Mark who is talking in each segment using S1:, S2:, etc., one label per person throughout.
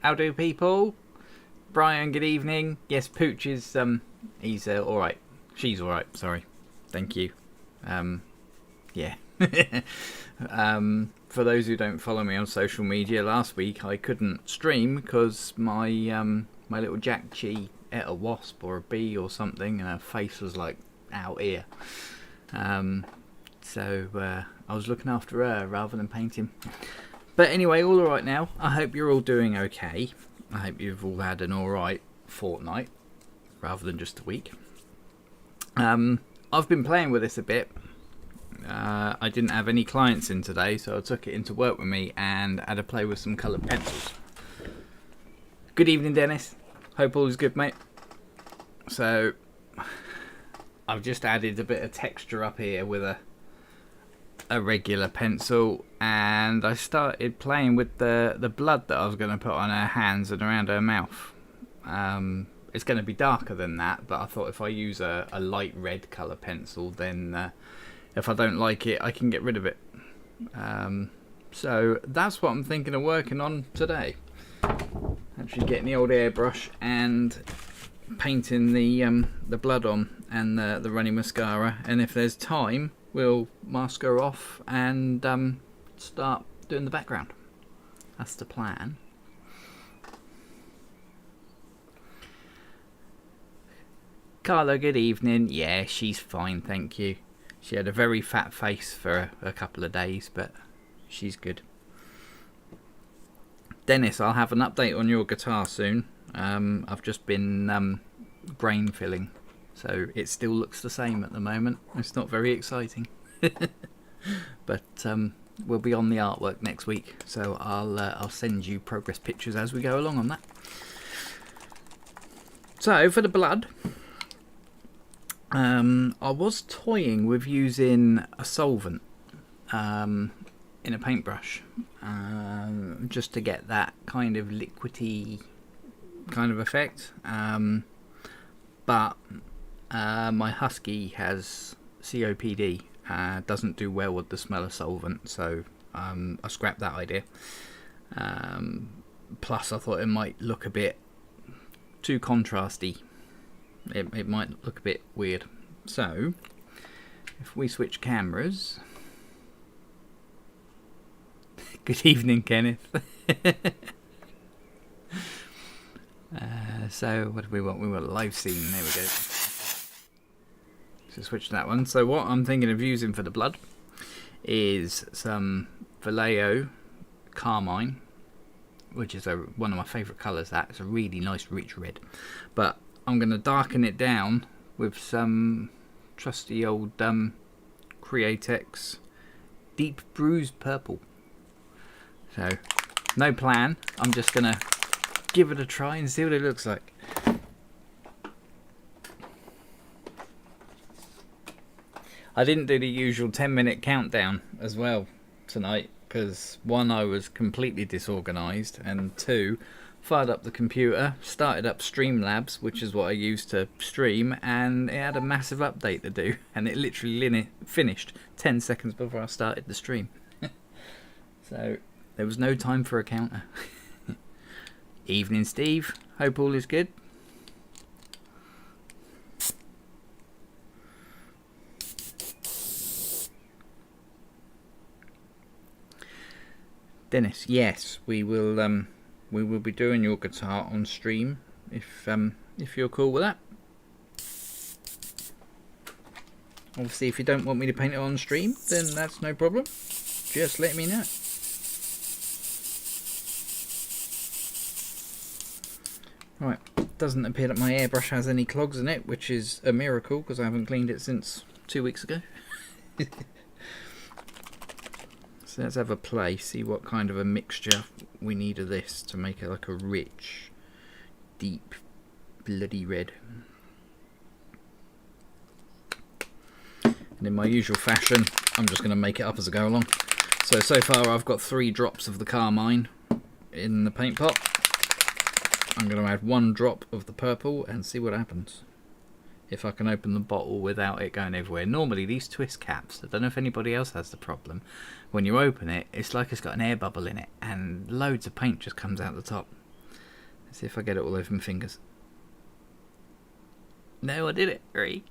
S1: How do people? Brian, good evening. Yes, Pooch is he's alright. She's alright, sorry. Thank you. Yeah. For those who don't follow me on social media, last week I couldn't stream because my my little Jack Chi ate a wasp or a bee or something, and her face was like out here. So I was looking after her rather than painting. But anyway, all alright now. I hope you're all doing okay. I hope you've all had an alright fortnight rather than just a week. I've been playing with this a bit. I didn't have any clients in today, so I took it into work with me and had a play with some coloured pencils. Good evening, Dennis. Hope all is good, mate. So I've just added a bit of texture up here with a regular pencil, and I started playing with the blood that I was going to put on her hands and around her mouth. It's going to be darker than that, but I thought if I use a light red colour pencil, then if I don't like it, I can get rid of it. So that's what I'm thinking of working on today. Actually getting the old airbrush and painting the blood on and the running mascara. And if there's time, we'll mask her off and start doing the background. That's the plan. Carla, good evening. Yeah, she's fine, thank you. She had a very fat face for a couple of days, but she's good. Dennis, I'll have an update on your guitar soon. I've just been grain filling, so it still looks the same at the moment. It's not very exciting. But we'll be on the artwork next week, so I'll send you progress pictures as we go along on that. So for the blood, I was toying with using a solvent in a paintbrush, just to get that kind of liquidy kind of effect. But my husky has COPD, doesn't do well with the smell of solvent, so I scrapped that idea. Plus I thought it might look a bit too contrasty. It might look a bit weird. So if we switch cameras. Good evening, Kenneth. So what do we want? We want a live scene. There we go. So switch to that one. So what I'm thinking of using for the blood is some Vallejo Carmine, which is one of my favourite colours. It's a really nice rich red, but I'm going to darken it down with some trusty old Createx Deep Bruised Purple. So, no plan. I'm just going to give it a try and see what it looks like. I didn't do the usual 10-minute countdown as well tonight because 1, I was completely disorganised, and 2, fired up the computer, started up Streamlabs, which is what I use to stream, and it had a massive update to do, and it literally finished 10 seconds before I started the stream. So there was no time for a counter. Evening, Steve. Hope all is good. Dennis, yes, we will be doing your guitar on stream if you're cool with that. Obviously, if you don't want me to paint it on stream, then that's no problem. Just let me know. Right, doesn't appear that my airbrush has any clogs in it, which is a miracle because I haven't cleaned it since 2 weeks ago. So let's have a play, see what kind of a mixture we need of this to make it like a rich, deep, bloody red. And in my usual fashion, I'm just going to make it up as I go along. So far I've got 3 drops of the Carmine in the paint pot. I'm going to add 1 drop of the purple and see what happens. If I can open the bottle without it going everywhere. Normally these twist caps, I don't know if anybody else has the problem, when you open it, it's like it's got an air bubble in it and loads of paint just comes out the top. See if I get it all over my fingers. No, I did it. Right.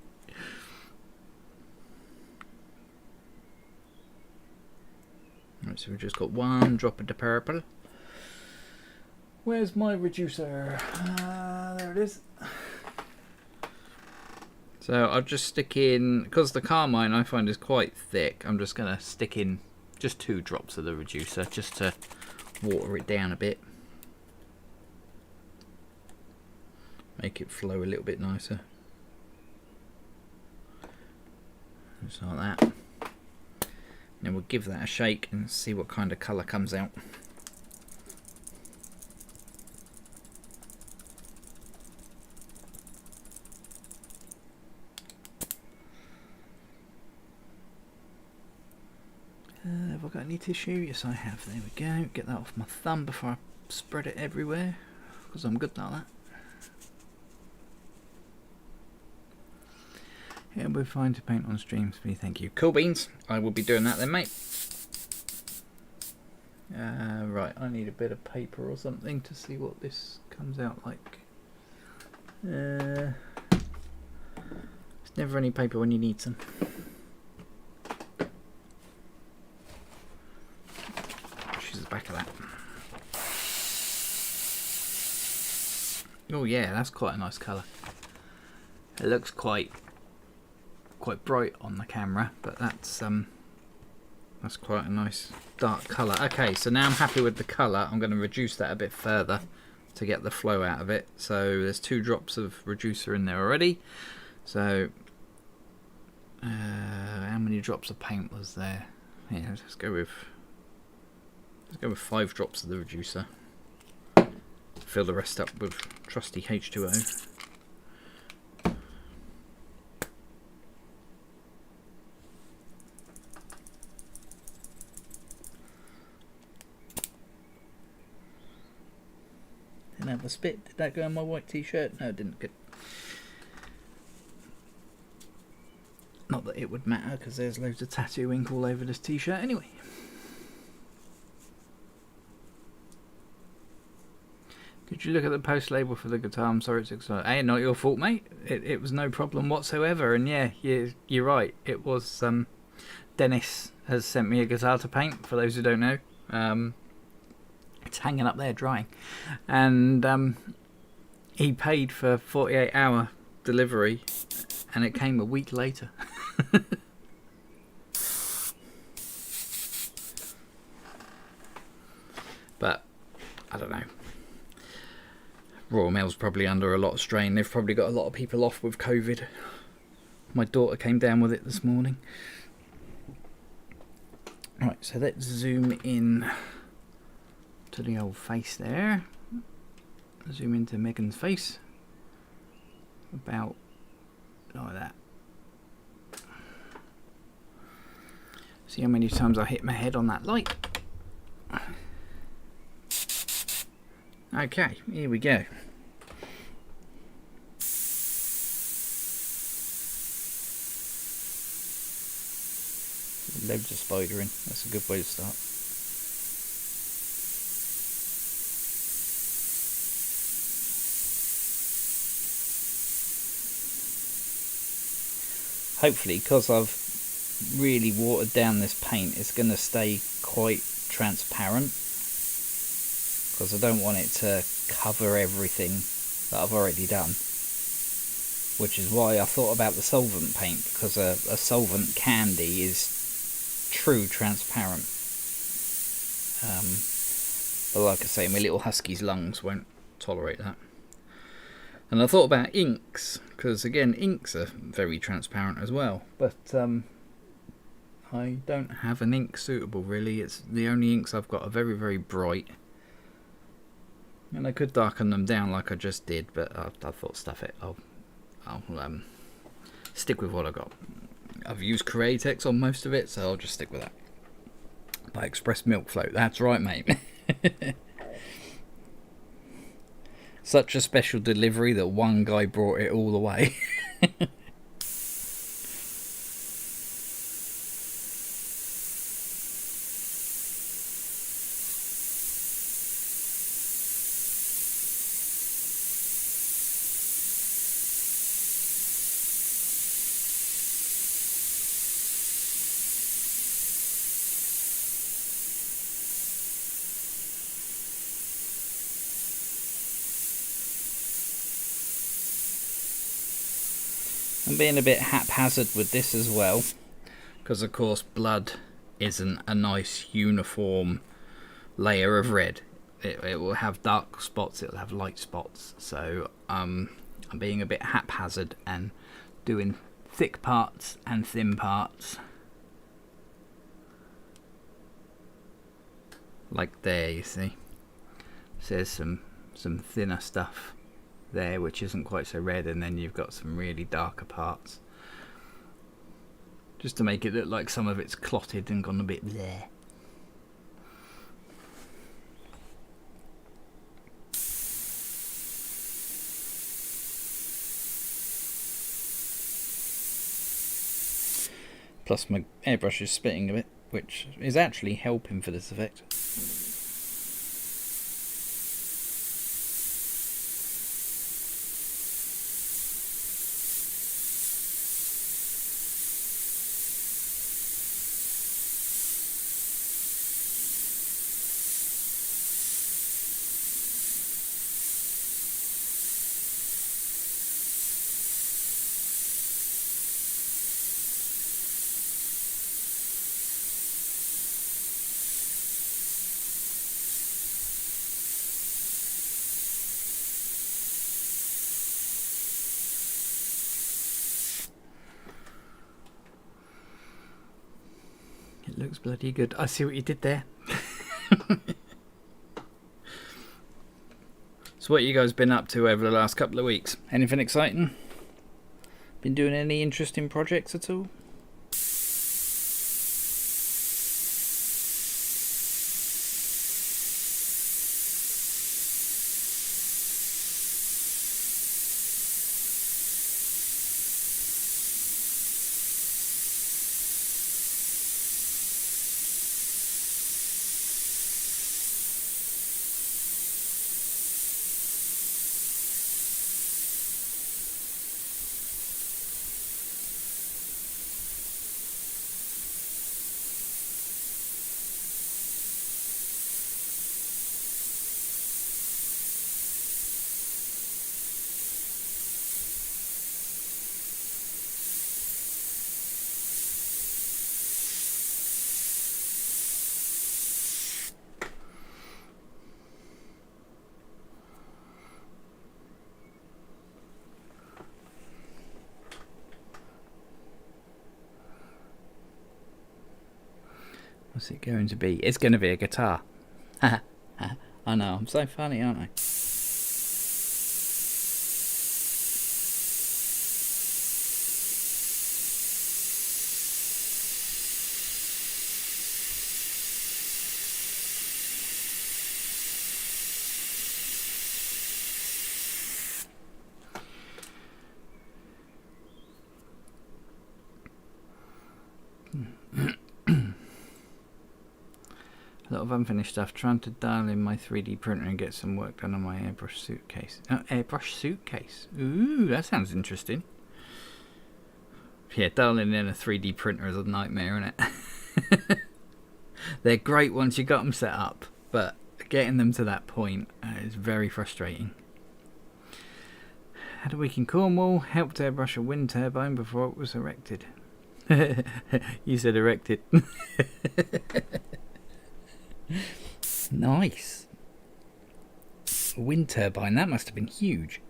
S1: Right, so we've just got one drop of the purple. Where's my reducer? There it is. So I'll just stick in, because the carmine I find is quite thick, I'm just going to stick in just 2 drops of the reducer just to water it down a bit. Make it flow a little bit nicer. Just like that. Then we'll give that a shake and see what kind of colour comes out. Have I got any tissue? Yes, I have. There we go. Get that off my thumb before I spread it everywhere, because I'm good like that. Yeah, we're fine to paint on stream, please. Thank you. Cool beans. I will be doing that then, mate. Right, I need a bit of paper or something to see what this comes out like. There's never any paper when you need some. She's the back of that. Oh yeah, that's quite a nice colour. It looks quite bright on the camera, but that's quite a nice dark colour. Okay, so now I'm happy with the colour. I'm going to reduce that a bit further to get the flow out of it. So there's 2 drops of reducer in there already. So how many drops of paint was there? Yeah, let's go with 5 drops of the reducer. Fill the rest up with trusty H2O. Didn't have a spit. Did that go on my white t-shirt? No, it didn't. Good. Not that it would matter, because there's loads of tattoo ink all over this t-shirt anyway. Could you look at the post label for the guitar? I'm sorry it's exciting. Hey, not your fault, mate. It was no problem whatsoever. And yeah, you're right. It was Dennis has sent me a guitar to paint, for those who don't know. It's hanging up there drying, and he paid for 48-hour delivery, and it came a week later. But I don't know. Royal Mail's probably under a lot of strain. They've probably got a lot of people off with COVID. My daughter came down with it this morning. Right, so let's zoom in to the old face there. Zoom into Megan's face. About like that. See how many times I hit my head on that light. Okay, here we go. Loads of spidering. That's a good way to start. Hopefully, because I've really watered down this paint, it's going to stay quite transparent, because I don't want it to cover everything that I've already done, which is why I thought about the solvent paint, because a solvent candy is true transparent. But like I say, my little husky's lungs won't tolerate that. And I thought about inks, because again, inks are very transparent as well, but I don't have an ink suitable really. It's the only inks I've got are very, very bright, and I could darken them down like I just did, but I thought, stuff it, I'll stick with what I got. I've used Createx on most of it, so I'll just stick with that. By Express Milk Float, that's right, mate. Such a special delivery that one guy brought it all the way. I'm being a bit haphazard with this as well, because of course blood isn't a nice uniform layer of red. It will have dark spots, it will have light spots, so I'm being a bit haphazard and doing thick parts and thin parts. Like there, you see. So there's some thinner stuff there which isn't quite so red, and then you've got some really darker parts. Just to make it look like some of it's clotted and gone a bit bleh. Plus my airbrush is spitting a bit, which is actually helping for this effect. It looks bloody good. I see what you did there. So what you guys been up to over the last couple of weeks? Anything exciting? Been doing any interesting projects at all? What's it going to be? It's going to be a guitar. I know, I'm so funny, aren't I? A lot of unfinished stuff. Trying to dial in my 3D printer and get some work done on my airbrush suitcase. Oh, airbrush suitcase. Ooh, that sounds interesting. Yeah, dialing in a 3D printer is a nightmare, isn't it? They're great once you got them set up, but getting them to that point is very frustrating. Had a week in Cornwall. Helped airbrush a wind turbine before it was erected. You said erected. Nice. A wind turbine, that must have been huge.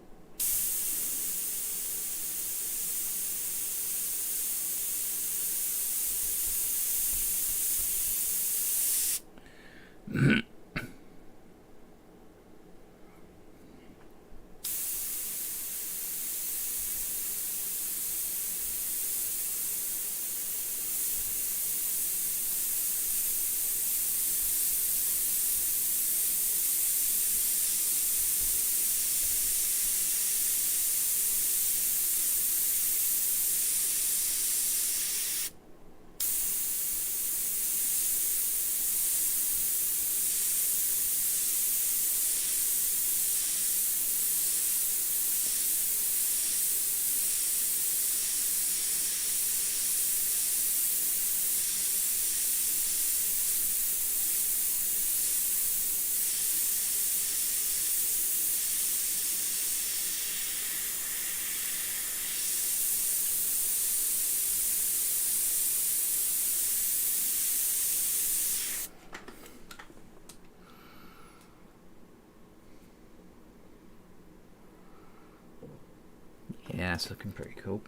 S1: Yeah, it's looking pretty cool.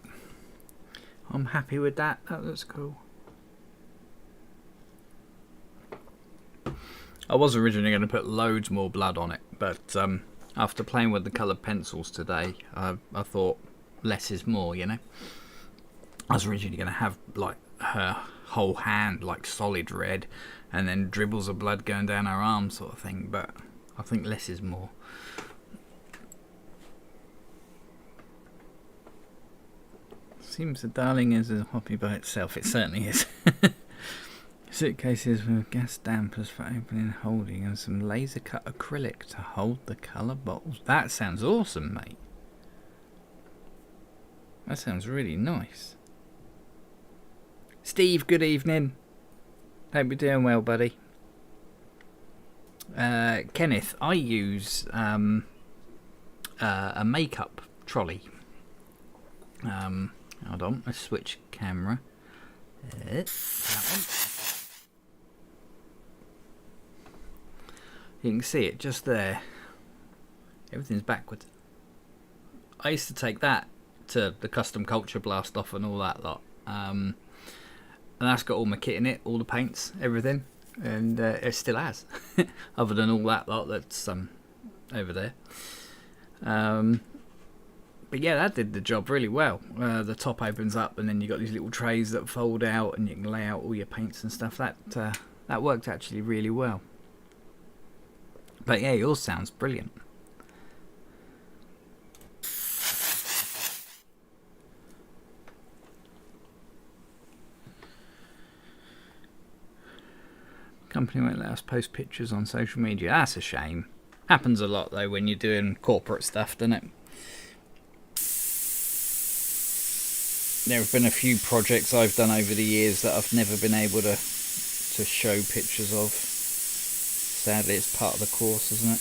S1: I'm happy with that. That looks cool. I was originally going to put loads more blood on it, but after playing with the coloured pencils today, I thought less is more, you know. I was originally going to have like her whole hand like solid red and then dribbles of blood going down her arm sort of thing, but I think less is more. Seems the darling is a hobby by itself. It certainly is. Suitcases with gas dampers for opening and holding, and some laser cut acrylic to hold the colour bottles. That sounds awesome, mate. That sounds really nice. Steve, good evening. Hope you're doing well, buddy. Kenneth, I use a makeup trolley. Hold on, let's switch camera. That one. You can see it just there. Everything's backwards. I used to take that to the custom culture blast off and all that lot. And that's got all my kit in it, all the paints, everything. And it still has. Other than all that lot that's over there. But yeah, that did the job really well. The top opens up and then you've got these little trays that fold out and you can lay out all your paints and stuff. That worked actually really well. But yeah, yours sounds brilliant. Company won't let us post pictures on social media. That's a shame. Happens a lot though when you're doing corporate stuff, doesn't it? There have been a few projects I've done over the years that I've never been able to show pictures of. Sadly, it's part of the course, isn't it?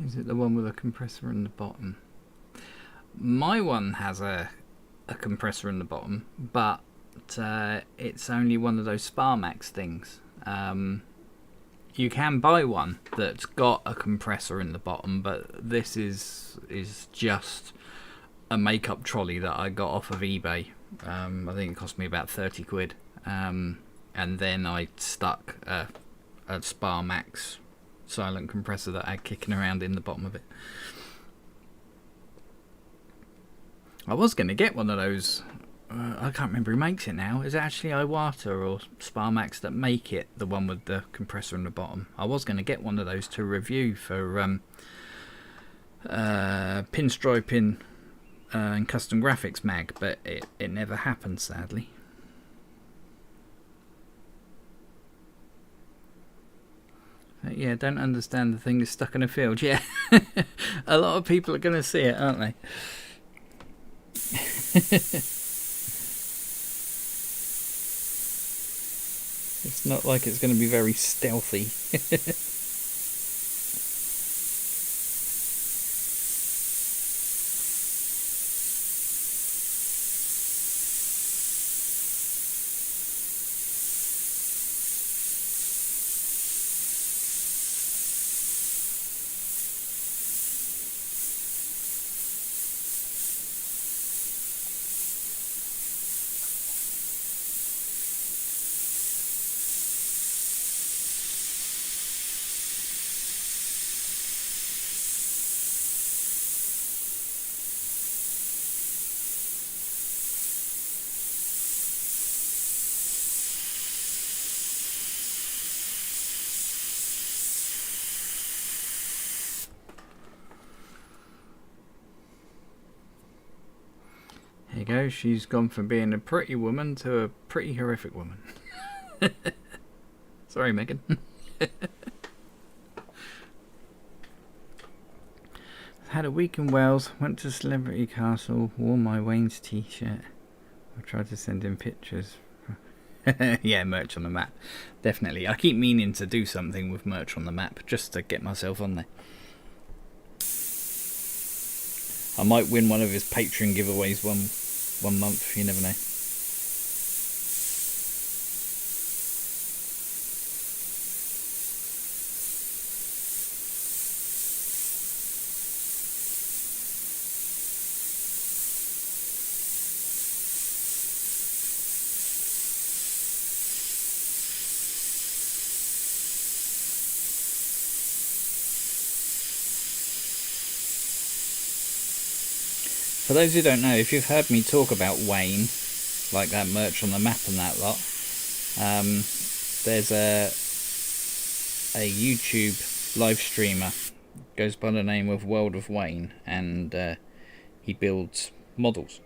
S1: Is it the one with a compressor in the bottom? My one has a compressor in the bottom, but it's only one of those Sparmax things. You can buy one that's got a compressor in the bottom, but this is just a makeup trolley that I got off of eBay. I think it cost me about 30 quid. And then I stuck a Sparmax silent compressor that I had kicking around in the bottom of it. I was going to get one of those. I can't remember who makes it now. Is it actually Iwata or Sparmax that make it, the one with the compressor in the bottom? I was going to get one of those to review for pinstriping and custom graphics mag, but it never happened, sadly. Yeah, don't understand the thing is stuck in a field. Yeah, a lot of people are going to see it, aren't they? It's not like it's going to be very stealthy. you go. She's gone from being a pretty woman to a pretty horrific woman. Sorry, Megan. Had a week in Wales, went to Celebrity Castle, wore my Wayne's t-shirt. I tried to send him pictures. Yeah, merch on the map. Definitely. I keep meaning to do something with merch on the map just to get myself on there. I might win one of his Patreon giveaways one month, you never know. For those who don't know, if you've heard me talk about Wayne, like that merch on the map and that lot, there's a YouTube live streamer, goes by the name of World of Wayne, and he builds models,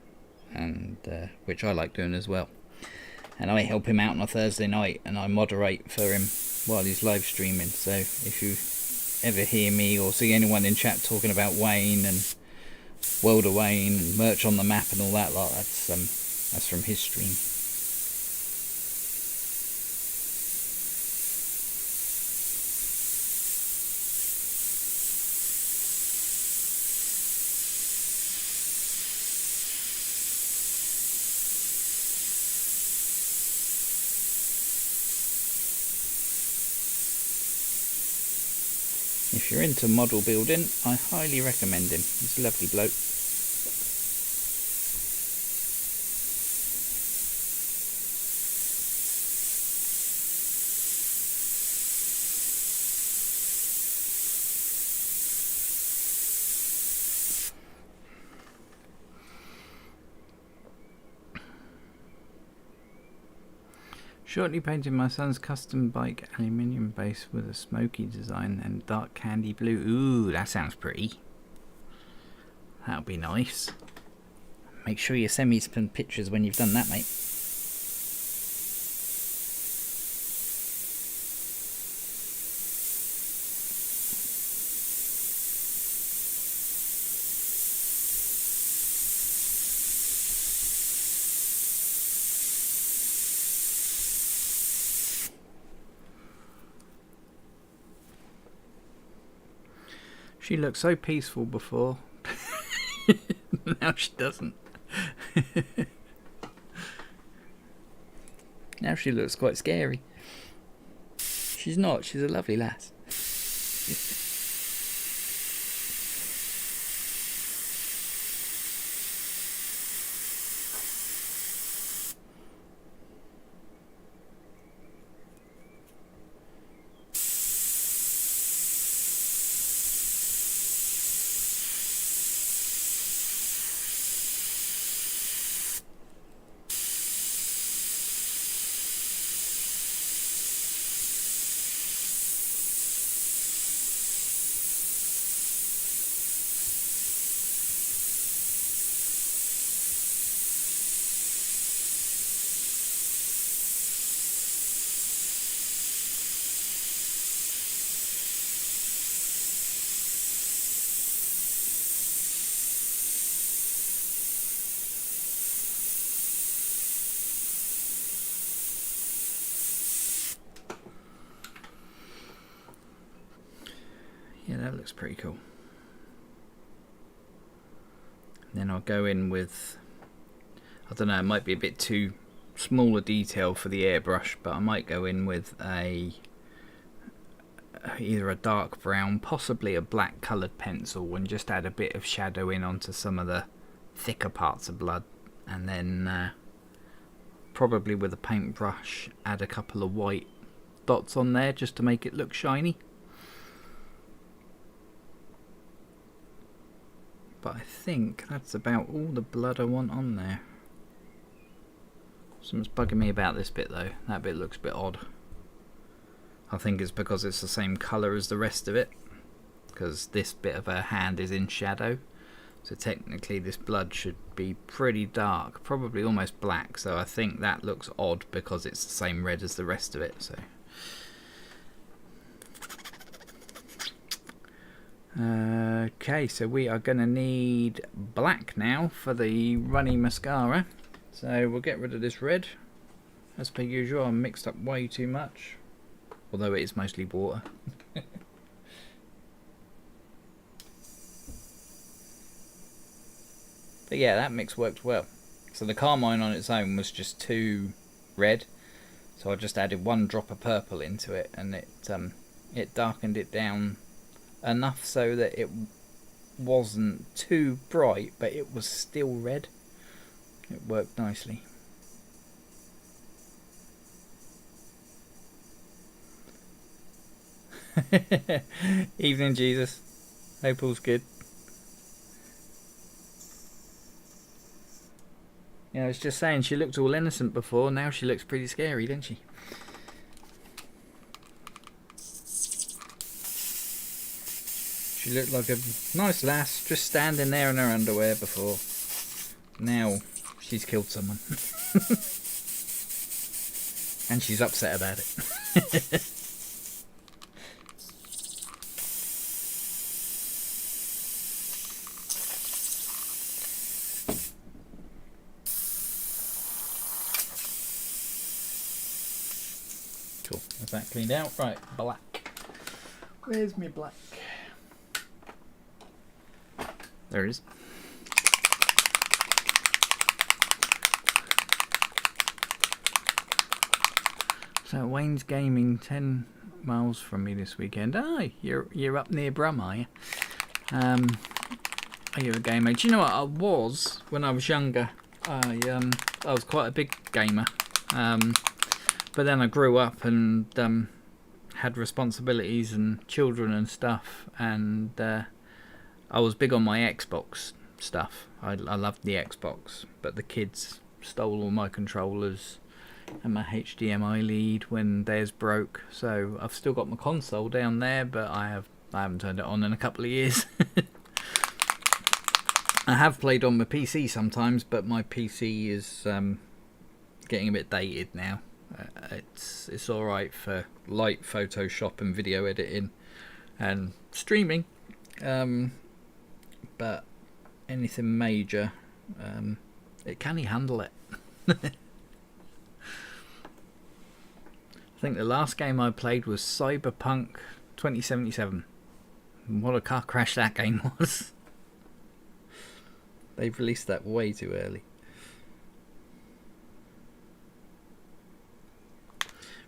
S1: and which I like doing as well. And I help him out on a Thursday night, and I moderate for him while he's live streaming. So if you ever hear me or see anyone in chat talking about Wayne and World of Wayne and merch on the map and all that lot, that's from his stream. If you're into model building, I highly recommend him. He's a lovely bloke. Shortly painted my son's custom bike aluminium base with a smoky design and dark candy blue. Ooh, that sounds pretty. That'll be nice. Make sure you send me some pictures when you've done that, mate. She looked so peaceful before. Now she doesn't. Now she looks quite scary. She's not. She's a lovely lass. Yeah, that looks pretty cool. Then I'll go in with, I don't know, it might be a bit too small a detail for the airbrush, but I might go in with either a dark brown, possibly a black coloured pencil, and just add a bit of shadow in onto some of the thicker parts of blood, and then probably with a paintbrush add a couple of white dots on there just to make it look shiny. But I think that's about all the blood I want on there. Something's bugging me about this bit though. That bit looks a bit odd. I think it's because it's the same colour as the rest of it, because this bit of her hand is in shadow. So technically this blood should be pretty dark, probably almost black, so I think that looks odd because it's the same red as the rest of it. So okay, so we are going to need black now for the runny mascara. So we'll get rid of this red. As per usual, I mixed up way too much, although it is mostly water. But yeah, that mix worked well. So the carmine on its own was just too red, so I just added 1 drop of purple into it, and it darkened it down enough so that it wasn't too bright, but it was still red. It worked nicely. Evening, Jesus. Hope all's good. Yeah, I was just saying, she looked all innocent before, now she looks pretty scary, doesn't she? She looked like a nice lass, just standing there in her underwear before. Now, she's killed someone. And she's upset about it. Cool, that's that cleaned out. Right, black. Where's my black? There it is. So Wayne's Gaming, 10 miles from me this weekend. Ah, you're up near Brum, are you? Are you a gamer? Do you know what I was when I was younger? I was quite a big gamer. But then I grew up and had responsibilities and children and stuff, and I was big on my Xbox stuff. I loved the Xbox, but the kids stole all my controllers and my HDMI lead when theirs broke. So I've still got my console down there, but I haven't turned it on in a couple of years. I have played on my PC sometimes, but my PC is getting a bit dated now. It's all right for light Photoshop and video editing and streaming, but anything major, it can handle it. I think the last game I played was Cyberpunk 2077. What a car crash that game was. They've released that way too early.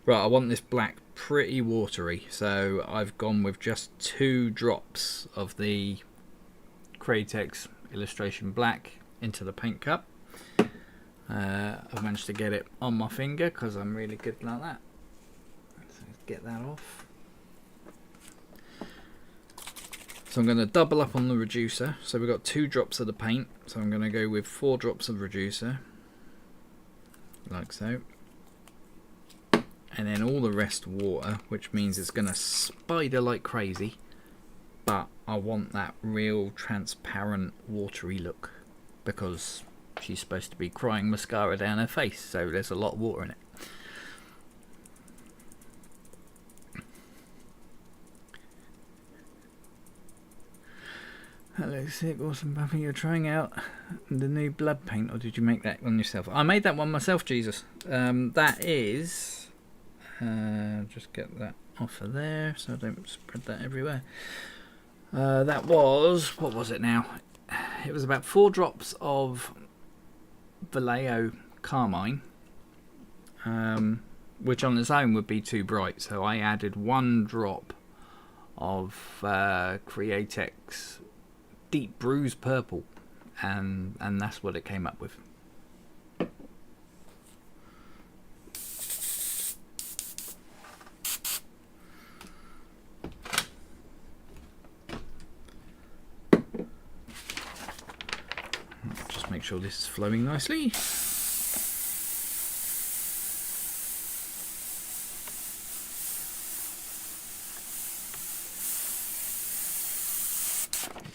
S1: Right, I want this black pretty watery, so I've gone with just 2 drops of the Cratex illustration black into the paint cup. I've managed to get it on my finger because I'm really good like that. So get that off. So I'm going to double up on the reducer. So we've got 2 drops of the paint, so I'm going to go with 4 drops of reducer, like so. And then all the rest water, which means it's going to spider like crazy, but I want that real transparent watery look because she's supposed to be crying mascara down her face, so there's a lot of water in it. That looks sick, awesome, Buffy. You're trying out the new blood paint, or did you make that one yourself? I made that one myself, Jesus. That is... just get that off of there so I don't spread that everywhere. That was, what was it now? It was about 4 drops of Vallejo Carmine, which on its own would be too bright, so I added 1 drop of Createx Deep Bruise Purple, and that's what it came up with. Just make sure this is flowing nicely.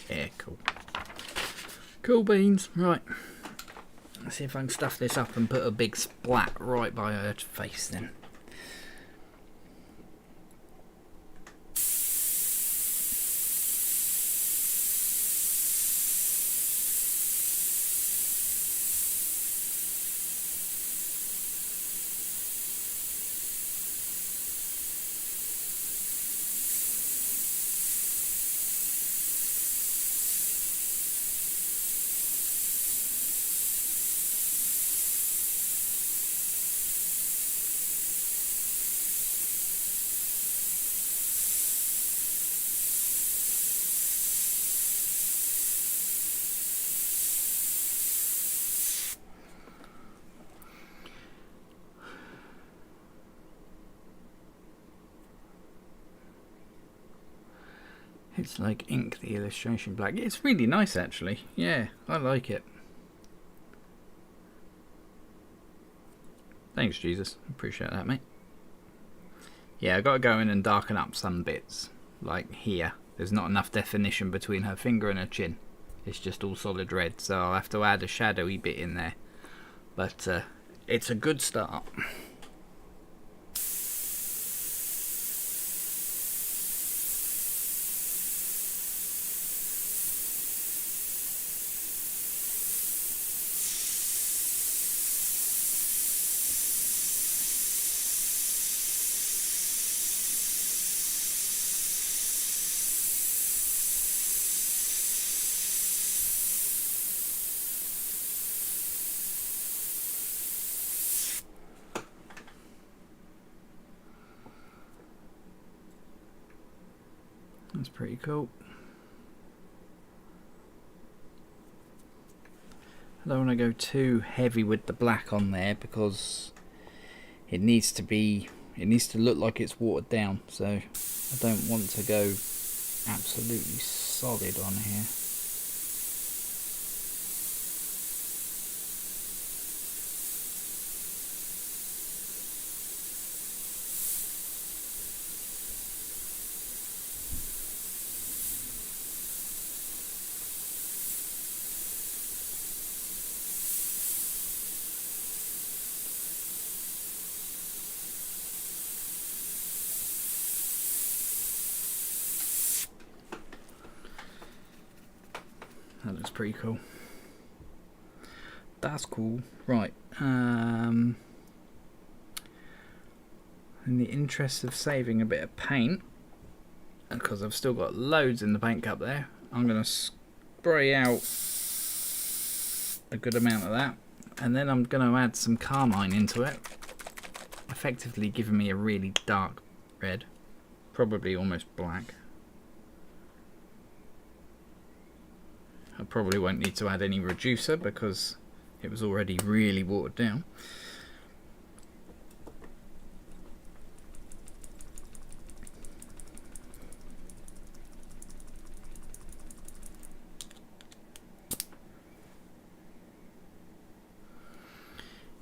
S1: Yeah, cool. Cool beans. Right. Let's see if I can stuff this up and put a big splat right by her face then. It's like ink the illustration black. It's really nice actually. Yeah, I like it. Thanks, Jesus. Appreciate that, mate. Yeah, I got to go in and darken up some bits. Like here. There's not enough definition between her finger and her chin. It's just all solid red. So I'll have to add a shadowy bit in there. But it's a good start. That's pretty cool. I don't want to go too heavy with the black on there because it needs to look like it's watered down, so I don't want to go absolutely solid on here. That looks pretty cool. That's cool. Right. In the interest of saving a bit of paint, because I've still got loads in the paint cup there, I'm going to spray out a good amount of that, and then I'm going to add some carmine into it, effectively giving me a really dark red, probably almost black. I probably won't need to add any reducer because it was already really watered down.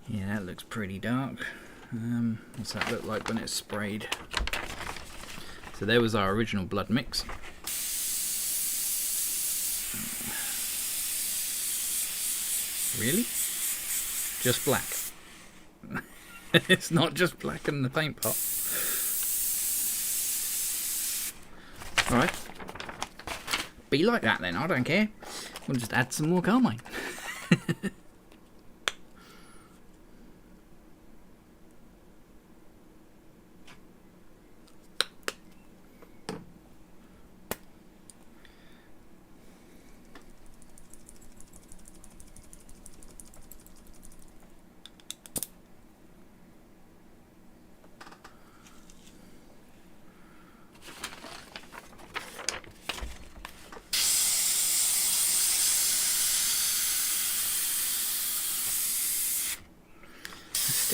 S1: Yeah, that looks pretty dark. What's that look like when it's sprayed? So there was our original blood mix. Really? Just black. It's not just black in the paint pot. Alright. Be like that then, I don't care. We'll just add some more carmine.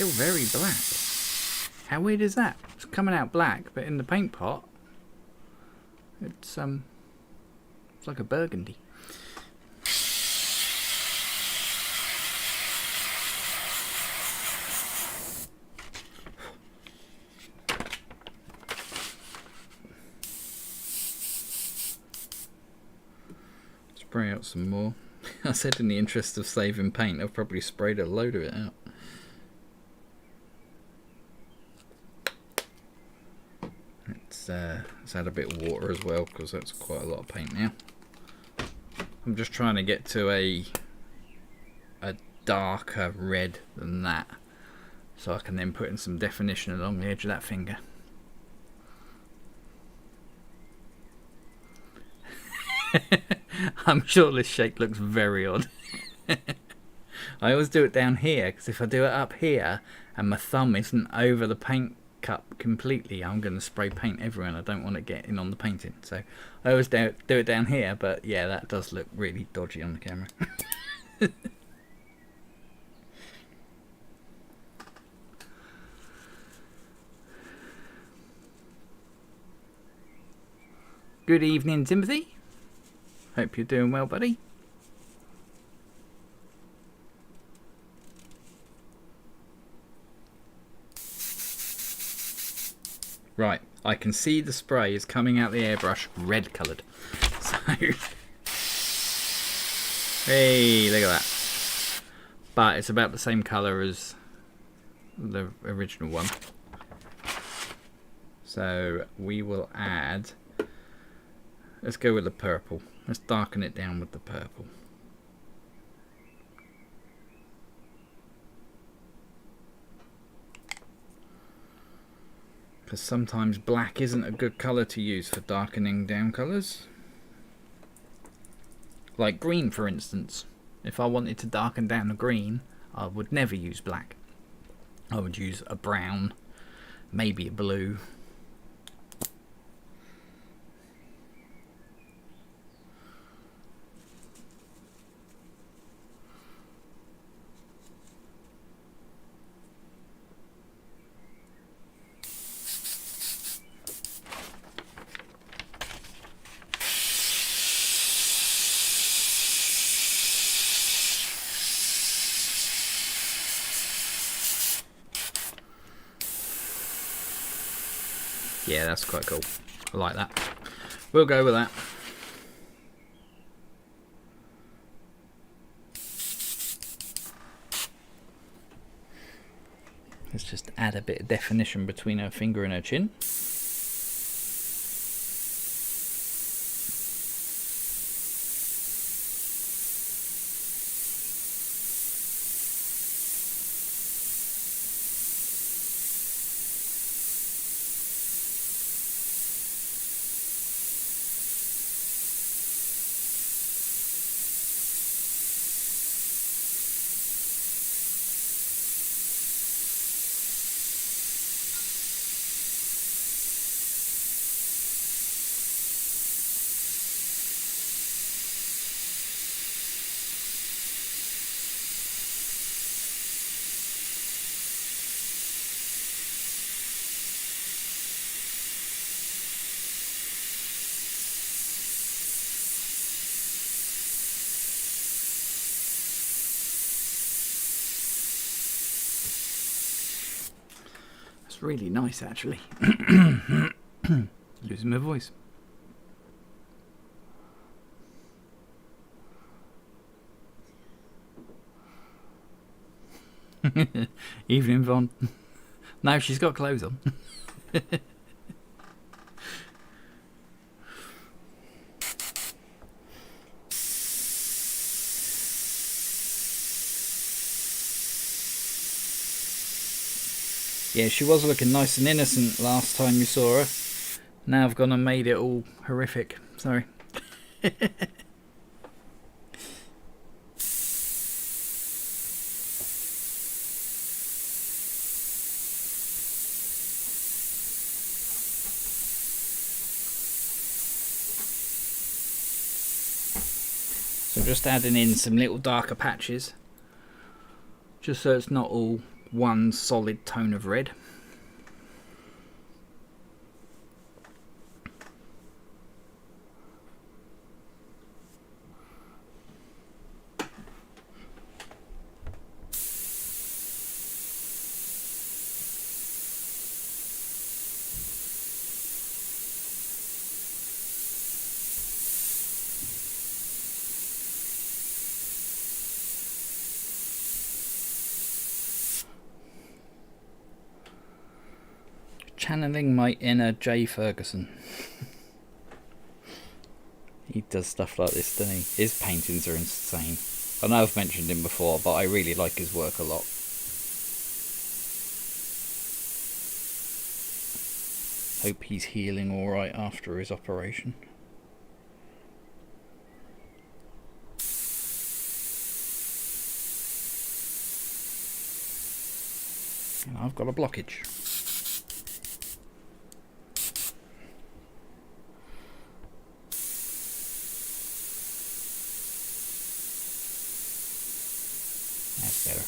S1: Still very black. How weird is that? It's coming out black, but in the paint pot, it's like a burgundy. Spray out some more. I said in the interest of saving paint, I've probably sprayed a load of it out. Let's add a bit of water as well, because that's quite a lot of paint now. I'm just trying to get to a darker red than that, so I can then put in some definition along the edge of that finger. I'm sure this shape looks very odd. I always do it down here, because if I do it up here and my thumb isn't over the paint cup completely, I'm going to spray paint everywhere and I don't want it getting on the painting. So I always do it down here, but yeah, that does look really dodgy on the camera. Good evening, Timothy. Hope you're doing well, buddy. Right, I can see the spray is coming out the airbrush red coloured. So, hey, look at that. But it's about the same colour as the original one. So we will add, let's go with the purple. Let's darken it down with the purple. Because sometimes black isn't a good colour to use for darkening down colours. Like green, for instance. If I wanted to darken down a green, I would never use black. I would use a brown, maybe a blue. Yeah, that's quite cool. I like that. We'll go with that. Let's just add a bit of definition between her finger and her chin. Really nice, actually. Losing my voice. Evening, Von. No, she's got clothes on. Yeah, she was looking nice and innocent last time you saw her. Now I've gone and made it all horrific. Sorry. So just adding in some little darker patches, just so it's not all one solid tone of red. Channeling my inner Jay Ferguson. He does stuff like this, doesn't he? His paintings are insane. I know I've mentioned him before, but I really like his work a lot. Hope he's healing alright after his operation. And I've got a blockage. That's better.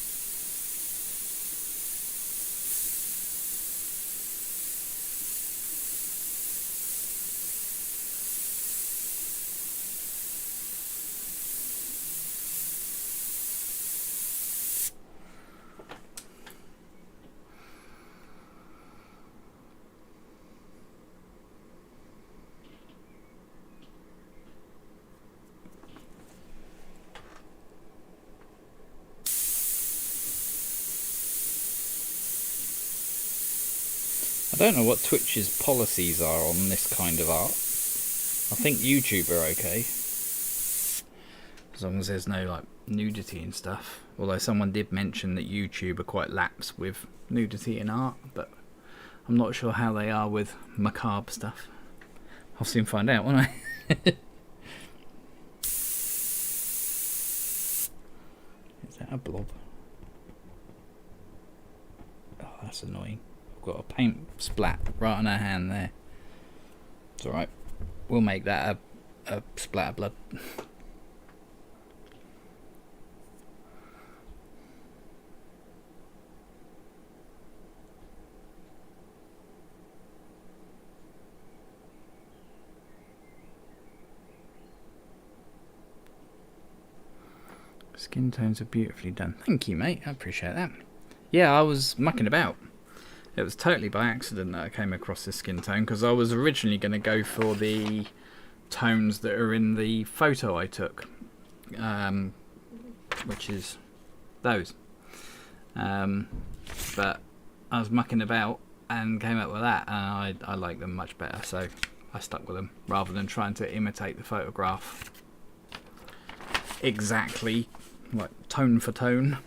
S1: I don't know what Twitch's policies are on this kind of art. I think YouTube are okay, as long as there's no like nudity and stuff. Although someone did mention that YouTube are quite lax with nudity in art, but I'm not sure how they are with macabre stuff. I'll soon find out, won't I? Is that a blob? Oh, that's annoying. Got a paint splat right on her hand there. It's alright. We'll make that a splat of blood. Skin tones are beautifully done. Thank you, mate. I appreciate that. Yeah, I was mucking about. It was totally by accident that I came across this skin tone, because I was originally going to go for the tones that are in the photo I took, which is those. But I was mucking about and came up with that, and I like them much better, so I stuck with them rather than trying to imitate the photograph exactly, like tone for tone.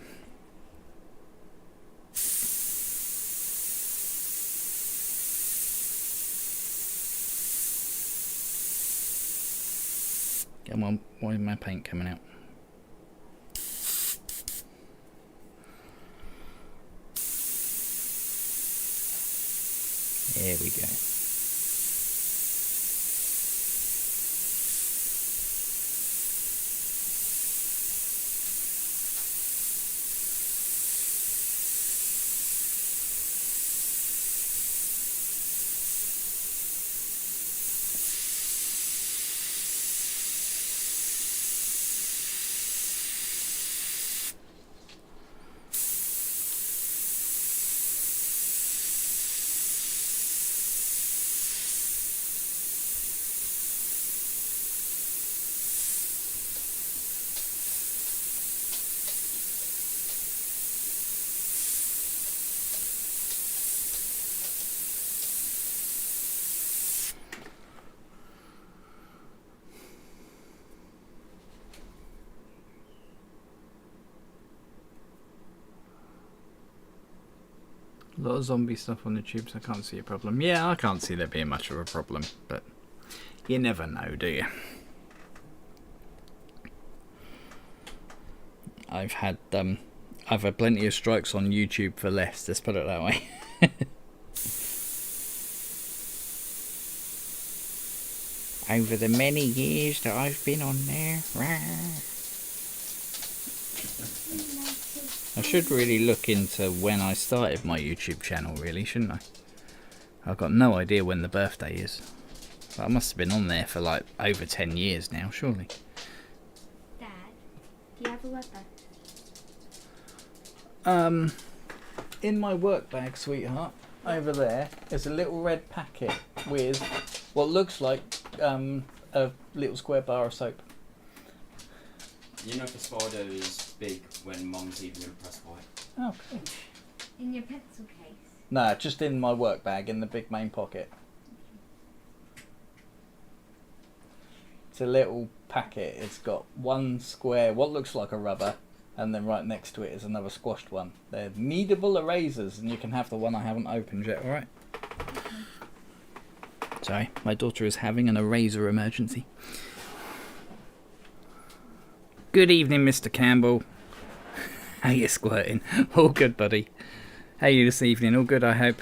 S1: Come on, why is my paint coming out? There we go. A lot of zombie stuff on the tubes, I can't see a problem. Yeah, I can't see there being much of a problem, but you never know, do you? I've had plenty of strikes on YouTube for less, let's put it that way. Over the many years that I've been on there. I should really look into when I started my YouTube channel, really, shouldn't I? I've got no idea when the birthday is. But I must have been on there for like over 10 years now, surely.
S2: Dad, do you have a work bag?
S1: In my work bag, sweetheart, over there, there's a little red packet with what looks like a little square bar of soap.
S3: You know if a spider is big when Mum's even impressed by it.
S1: Oh, cool.
S2: In your pencil case.
S1: No, just in my work bag in the big main pocket. It's a little packet. It's got one square, what looks like a rubber, and then right next to it is another squashed one. They're Kneadable Erasers, and you can have the one I haven't opened yet, alright? Sorry, my daughter is having an eraser emergency. Good evening, Mr. Campbell. How you squirting? All good, buddy. How are you this evening? All good, I hope.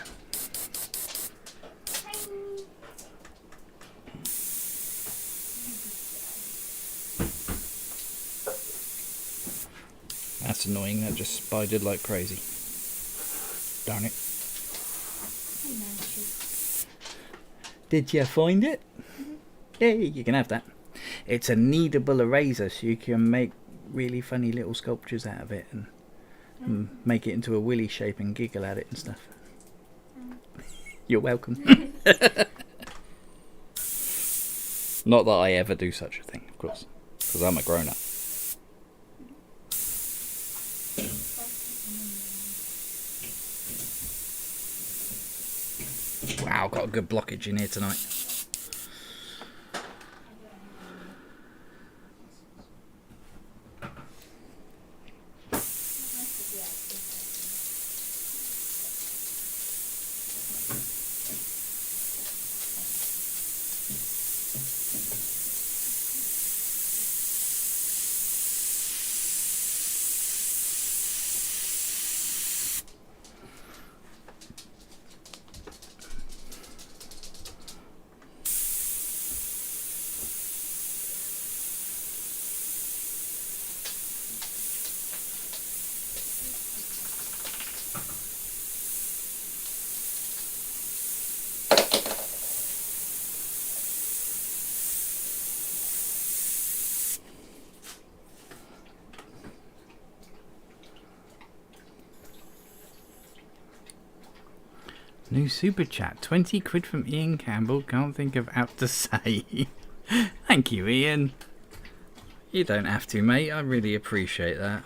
S1: That's annoying. That just spidered like crazy. Darn it. Did you find it? Yay, you can have that. It's a kneadable eraser, so you can make really funny little sculptures out of it and make it into a willy shape and giggle at it and stuff. You're welcome. Not that I ever do such a thing, of course, because I'm a grown-up. Wow, got a good blockage in here tonight. New super chat, 20 quid from Ian Campbell. Can't think of how to say. Thank you, Ian. You don't have to, mate. I really appreciate that.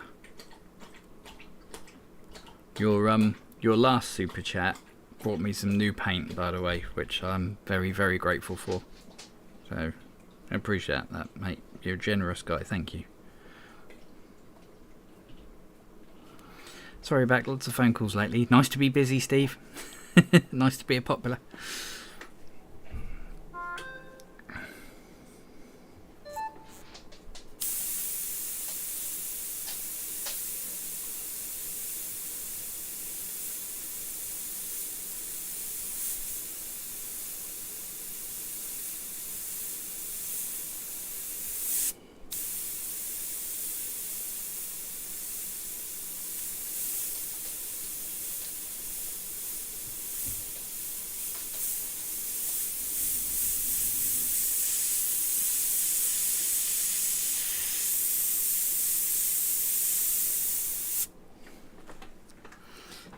S1: Your last super chat brought me some new paint, by the way, which I'm very, very grateful for. So I appreciate that, mate. You're a generous guy. Thank you. Sorry about lots of phone calls lately. Nice to be busy, Steve. Nice to be a popular.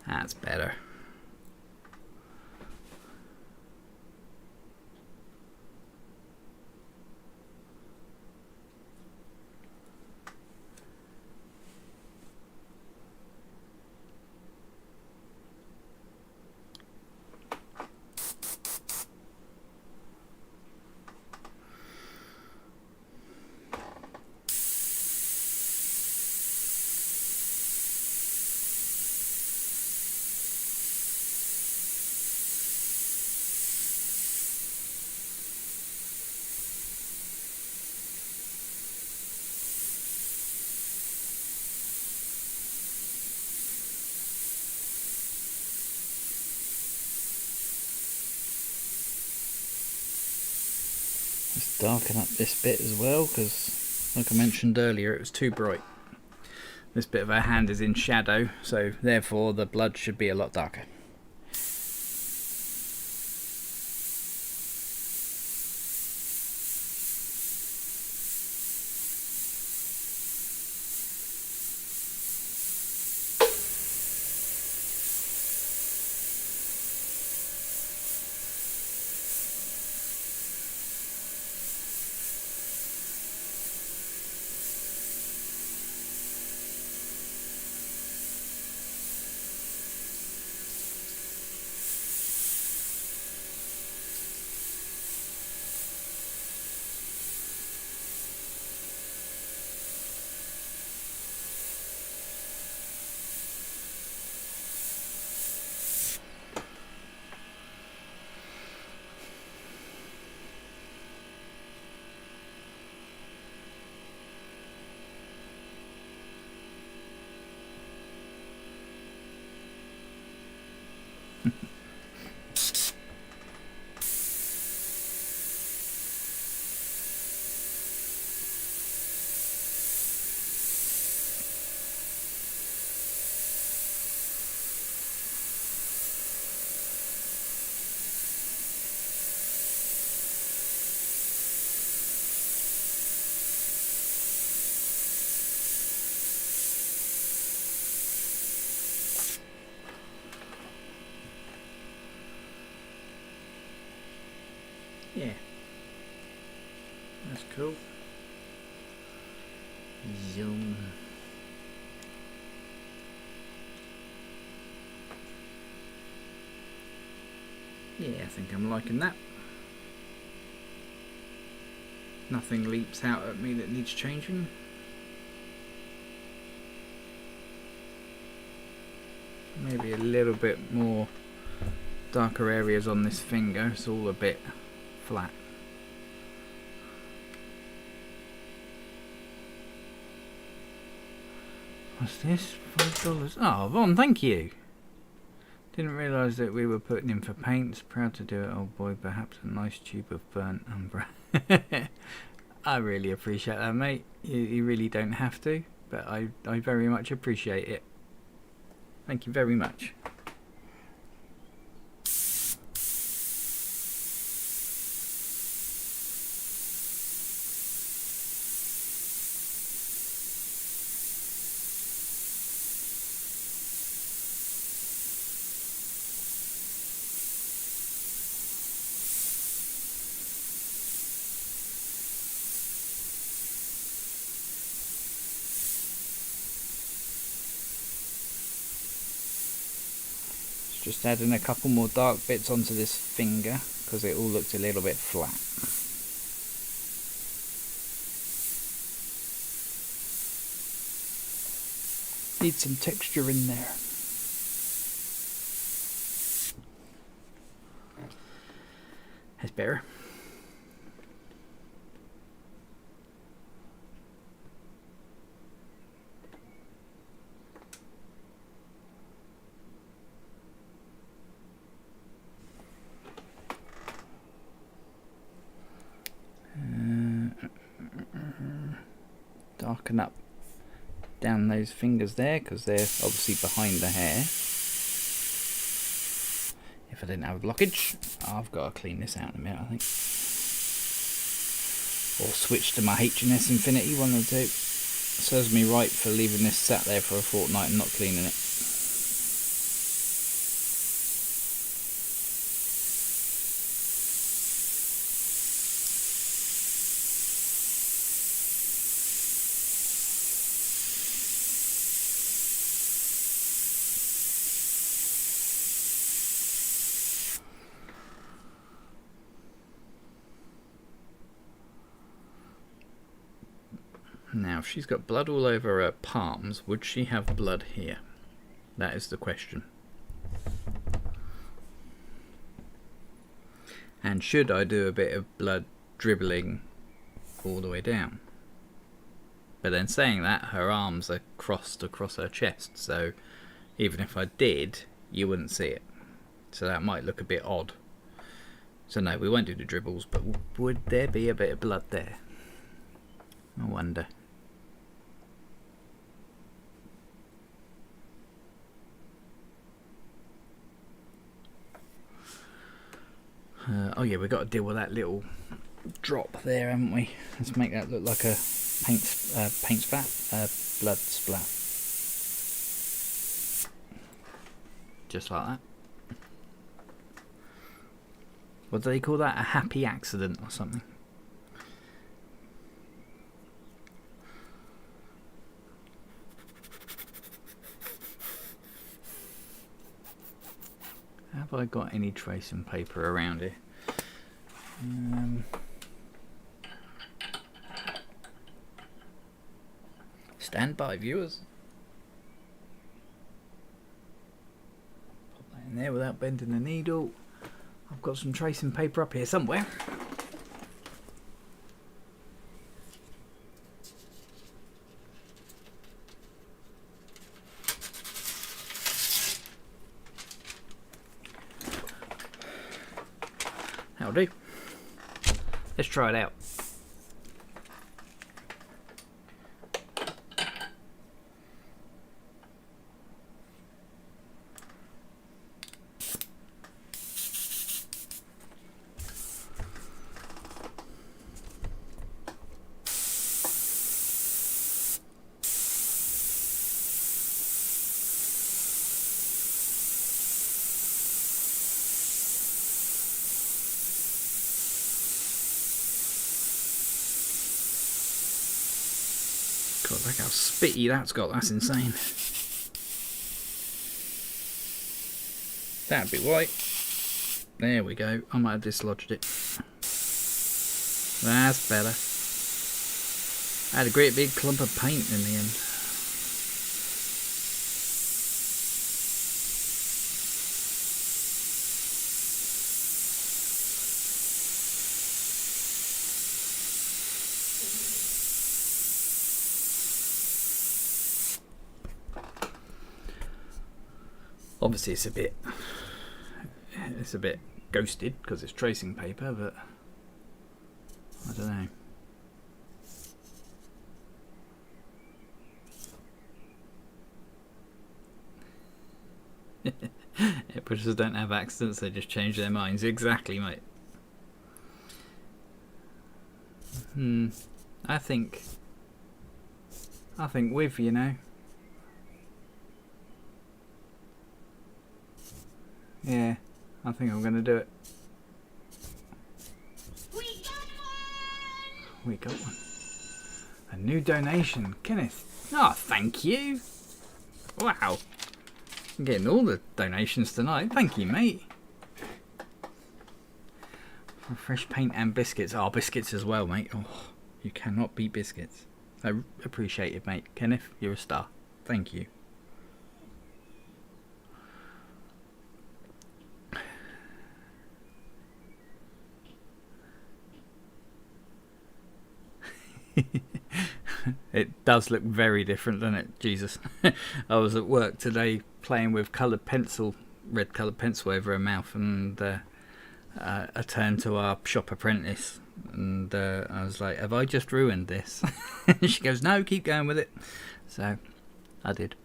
S1: That's better. Let's darken up this bit as well, because like I mentioned earlier, it was too bright. This bit of our hand is in shadow, so therefore the blood should be a lot darker. all. Zoom. Yeah, I think I'm liking that. Nothing leaps out at me that needs changing. Maybe a little bit more darker areas on this finger. It's all a bit flat. What's this? $5. Oh, Von, thank you. Didn't realise that we were putting in for paints. Proud to do it, old boy. Perhaps a nice tube of burnt umber. I really appreciate that, mate. You really don't have to, but I very much appreciate it. Thank you very much. Just adding a couple more dark bits onto this finger because it all looked a little bit flat. Need some texture in there. That's better. Darken up down those fingers there because they're obviously behind the hair. If I didn't have a blockage, I've got to clean this out in a minute, I think. Or switch to my H&S Infinity, one of the two. Serves me right for leaving this sat there for a fortnight and not cleaning it. Now, if she's got blood all over her palms, would she have blood here? That is the question. And should I do a bit of blood dribbling all the way down? But then saying that, her arms are crossed across her chest, so even if I did, you wouldn't see it. So that might look a bit odd. So no, we won't do the dribbles, but would there be a bit of blood there? I wonder. Oh yeah, we've got to deal with that little drop there, haven't we? Let's make that look like a paint splat, blood splat. Just like that. What do they call that? A happy accident or something? Have I got any tracing paper around here? Stand by, viewers. Pop that in there without bending the needle. I've got some tracing paper up here somewhere. That'll do. Let's try it out. God, look how spitty that's got. That's insane. That'd be white. There we go. I might have dislodged it. That's better. I had a great big clump of paint in the end. Obviously it's a bit ghosted because it's tracing paper, but I don't know. Airpushers don't have accidents, they just change their minds. Exactly, mate. I think with, you know. Yeah, I think I'm going to do it. We got one. A new donation. Kenneth. Oh, thank you. Wow. I'm getting all the donations tonight. Thank you, mate. For fresh paint and biscuits. Oh, biscuits as well, mate. Oh, you cannot beat biscuits. I appreciate it, mate. Kenneth, you're a star. Thank you. It does look very different, doesn't it? Jesus. I was at work today playing with red coloured pencil over her mouth, and I turned to our shop apprentice and I was like, have I just ruined this? She goes, no, keep going with it. So I did.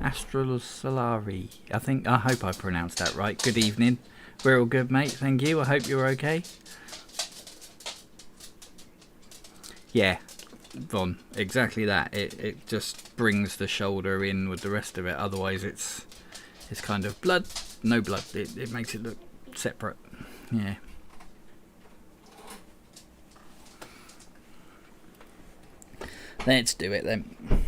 S1: Astral Solari. I hope I pronounced that right. Good evening. We're all good, mate. Thank you. I hope you're okay. Yeah, Von, exactly that. It just brings the shoulder in with the rest of it. Otherwise it's kind of blood, no blood. It makes it look separate. Yeah. Let's do it then.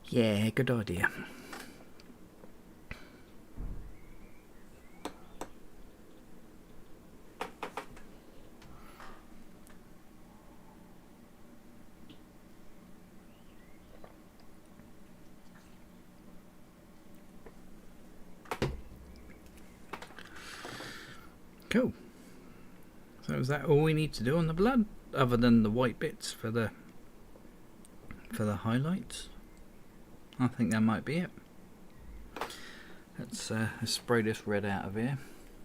S1: Yeah, good idea. Cool. So is that all we need to do on the blood, other than the white bits for the highlights? I think that might be it. Let's spray this red out of here.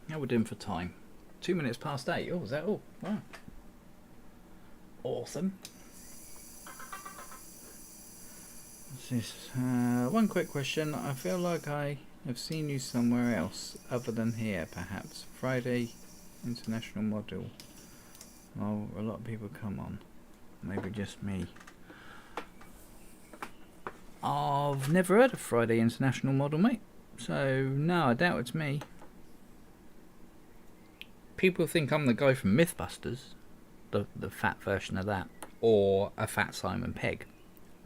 S1: How we're doing for time? 2 minutes past 8. Oh, is that all? Wow. Awesome. What's this? One quick question. I feel like I have seen you somewhere else other than here, perhaps. Friday International Model. Oh, a lot of people come on. Maybe just me. I've never heard of Friday International Model, mate. So, no, I doubt it's me. People think I'm the guy from Mythbusters, the fat version of that, or a fat Simon Pegg.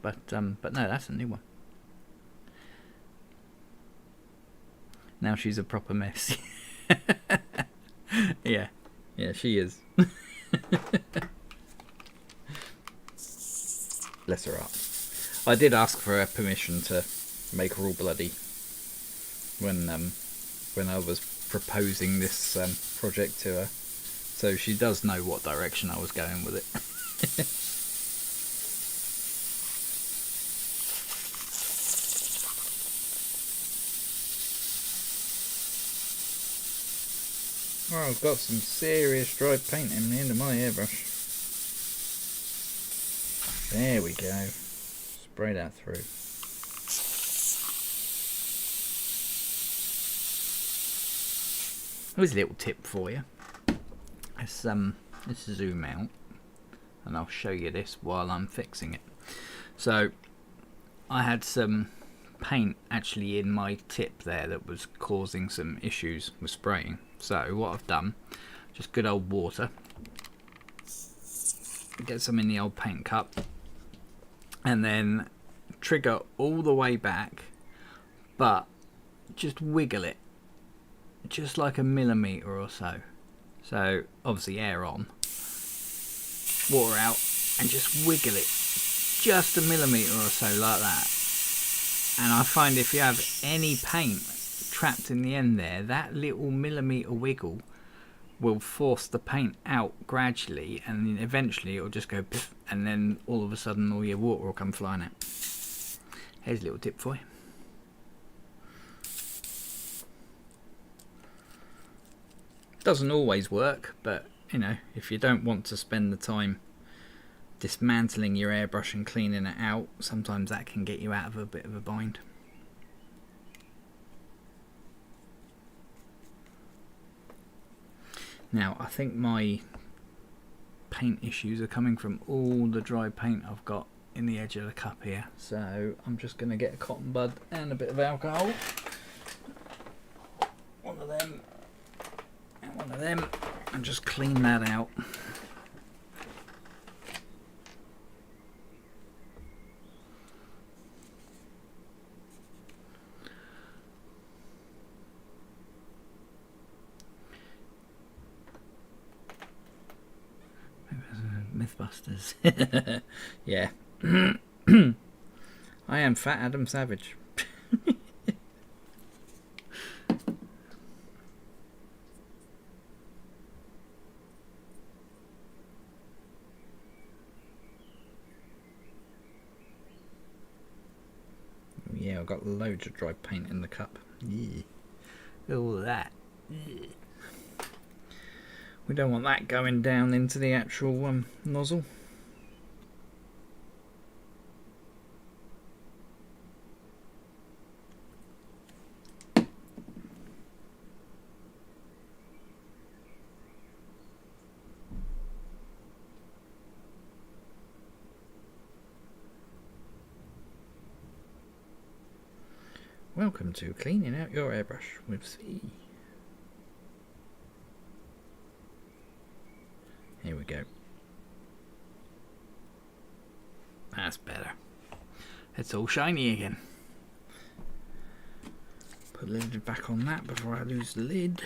S1: But no, that's a new one. Now she's a proper mess. Yeah, she is. Bless her heart. I did ask for her permission to make her all bloody when I was proposing this project to her, so she does know what direction I was going with it. Well, I've got some serious dry paint in the end of my airbrush. There we go. Spray that through. Here's a little tip for you. Let's zoom out and I'll show you this while I'm fixing it. So I had some paint actually in my tip there that was causing some issues with spraying. So what I've done, just good old water, get some in the old paint cup, and then trigger all the way back, but just wiggle it just like a millimetre or so. So obviously air on, water out, and just wiggle it just a millimetre or so like that. And I find if you have any paint trapped in the end there, that little millimetre wiggle will force the paint out gradually, and then eventually it'll just go piff, and then all of a sudden all your water will come flying out. Here's a little tip for you. Doesn't always work, but you know, if you don't want to spend the time dismantling your airbrush and cleaning it out, sometimes that can get you out of a bit of a bind. Now, I think my paint issues are coming from all the dry paint I've got in the edge of the cup here, so I'm just going to get a cotton bud and a bit of alcohol, one of them and one of them, and just clean that out. Mythbusters. Yeah. I am Fat Adam Savage. Yeah, I've got loads of dry paint in the cup. Yeah. All that. Yeah. We don't want that going down into the actual nozzle. Welcome to cleaning out your airbrush with C. Here we go. That's better. It's all shiny again. Put the lid back on that before I lose the lid.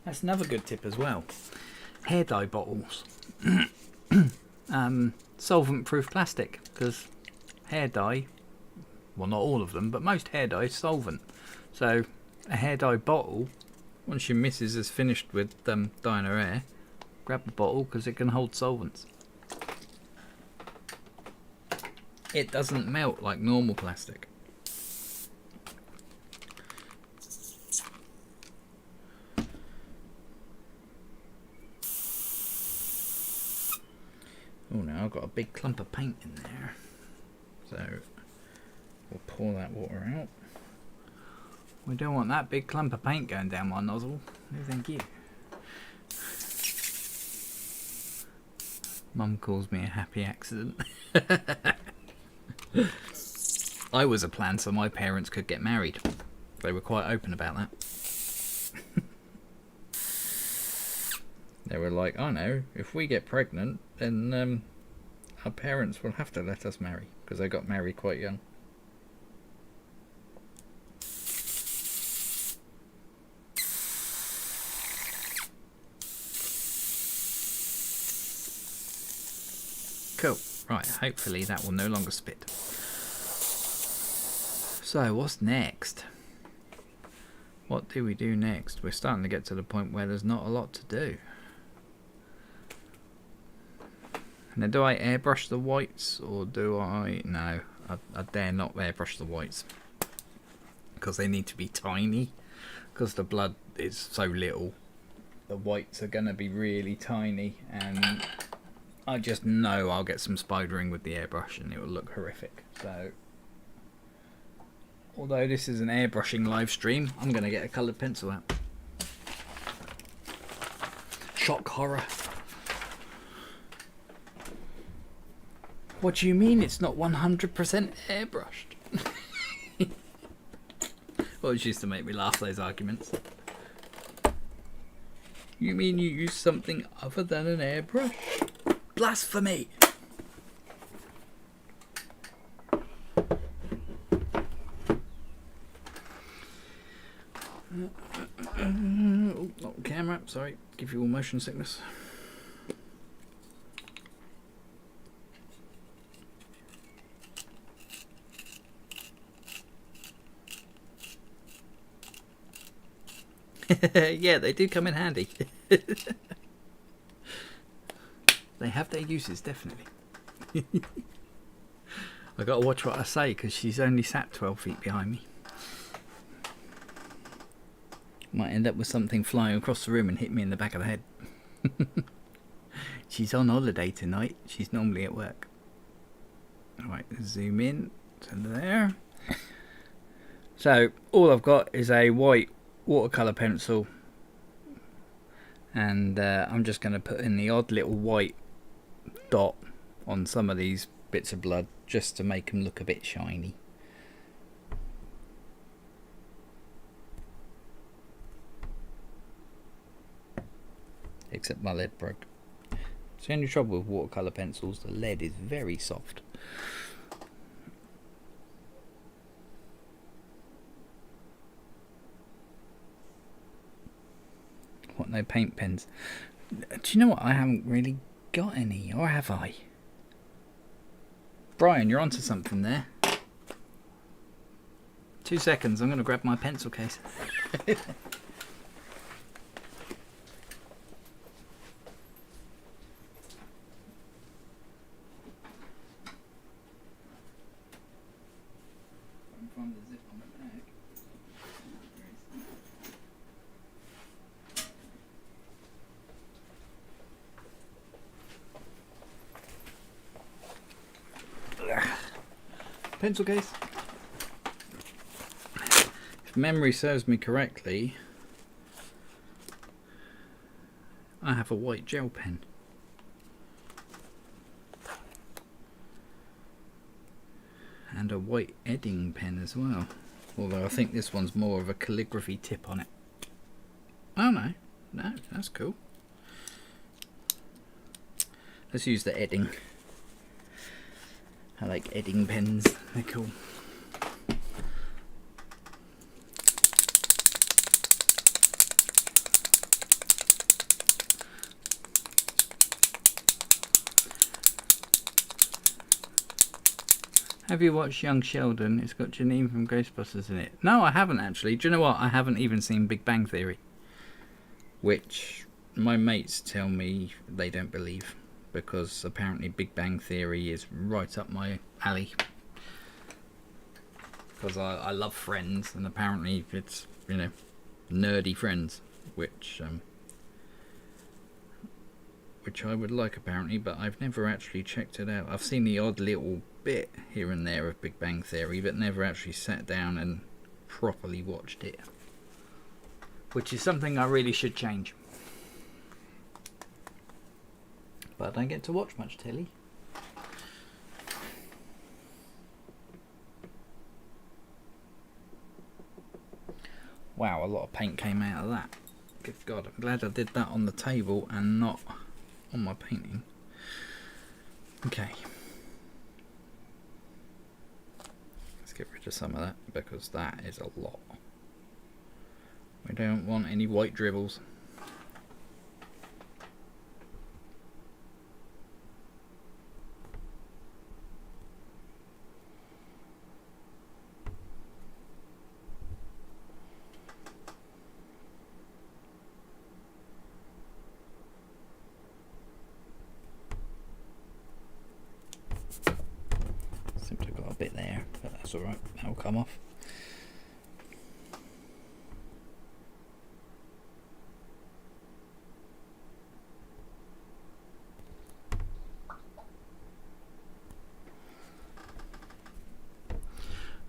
S1: That's another good tip as well. Hair dye bottles. Solvent-proof plastic, because hair dye, well, not all of them, but most hair dye is solvent. So a hair dye bottle, once your missus has finished with dyeing her hair, grab the bottle because it can hold solvents. It doesn't melt like normal plastic. Oh, now I've got a big clump of paint in there. So we'll pour that water out. We don't want that big clump of paint going down my nozzle. No, thank you. Mum calls me a happy accident. I was a plan so my parents could get married. They were quite open about that. They were like, "I know, if we get pregnant, then our parents will have to let us marry," because they got married quite young. Cool. Right, hopefully that will no longer spit. So, what's next? What do we do next? We're starting to get to the point where there's not a lot to do. Now, do I airbrush the whites, or do I... No, I dare not airbrush the whites. Because they need to be tiny. Because the blood is so little. The whites are going to be really tiny, and I just know I'll get some spidering with the airbrush and it will look horrific. So, although this is an airbrushing live stream, I'm going to get a coloured pencil out. Shock horror. What do you mean it's not 100% airbrushed? Well, it used to make me laugh, those arguments. You mean you use something other than an airbrush? Blasphemy! Oh, not camera, sorry. Give you all motion sickness. Yeah, they do come in handy. They have their uses, definitely. I gotta watch what I say because she's only sat 12 feet behind me. Might end up with something flying across the room and hit me in the back of the head. She's on holiday tonight. She's normally at work. Alright, zoom in to there. So, all I've got is a white watercolour pencil, and I'm just going to put in the odd little white dot on some of these bits of blood just to make them look a bit shiny. Except my lead broke. It's the only trouble with watercolour pencils, the lead is very soft. What, no paint pens? Do you know what? I haven't really got any, or have I? Brian, you're onto something there. 2 seconds, I'm going to grab my pencil case. Pencil case. If memory serves me correctly, I have a white gel pen. And a white edding pen as well. Although I think this one's more of a calligraphy tip on it. Oh no, no, that's cool. Let's use the edding. I like edding pens, they're cool. Have you watched Young Sheldon? It's got Janine from Ghostbusters in it. No, I haven't actually. Do you know what? I haven't even seen Big Bang Theory. Which my mates tell me they don't believe. Because apparently Big Bang Theory is right up my alley. Because I love Friends, and apparently it's, you know, nerdy Friends, which which I would like apparently, but I've never actually checked it out. I've seen the odd little bit here and there of Big Bang Theory, but never actually sat down and properly watched it, which is something I really should change. But I don't get to watch much telly. Wow, a lot of paint came out of that. Good God, I'm glad I did that on the table and not on my painting. Okay. Let's get rid of some of that because that is a lot. We don't want any white dribbles. Simply got a bit there, but that's alright, that'll come off.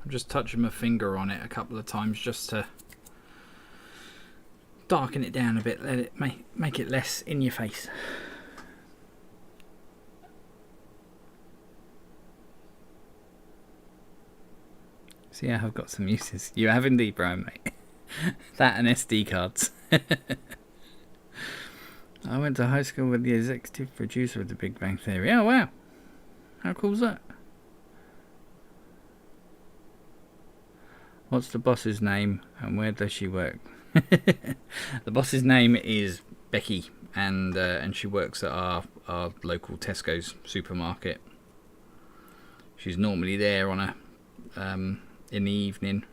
S1: I'm just touching my finger on it a couple of times just to darken it down a bit, let it make it less in your face. See, yeah, I've got some uses. You have indeed, Brian, mate. That and SD cards. I went to high school with the executive producer of the Big Bang Theory. Oh, wow. How cool is that? What's the boss's name and where does she work? The boss's name is Becky, and she works at our local Tesco's supermarket. She's normally there on a in the evening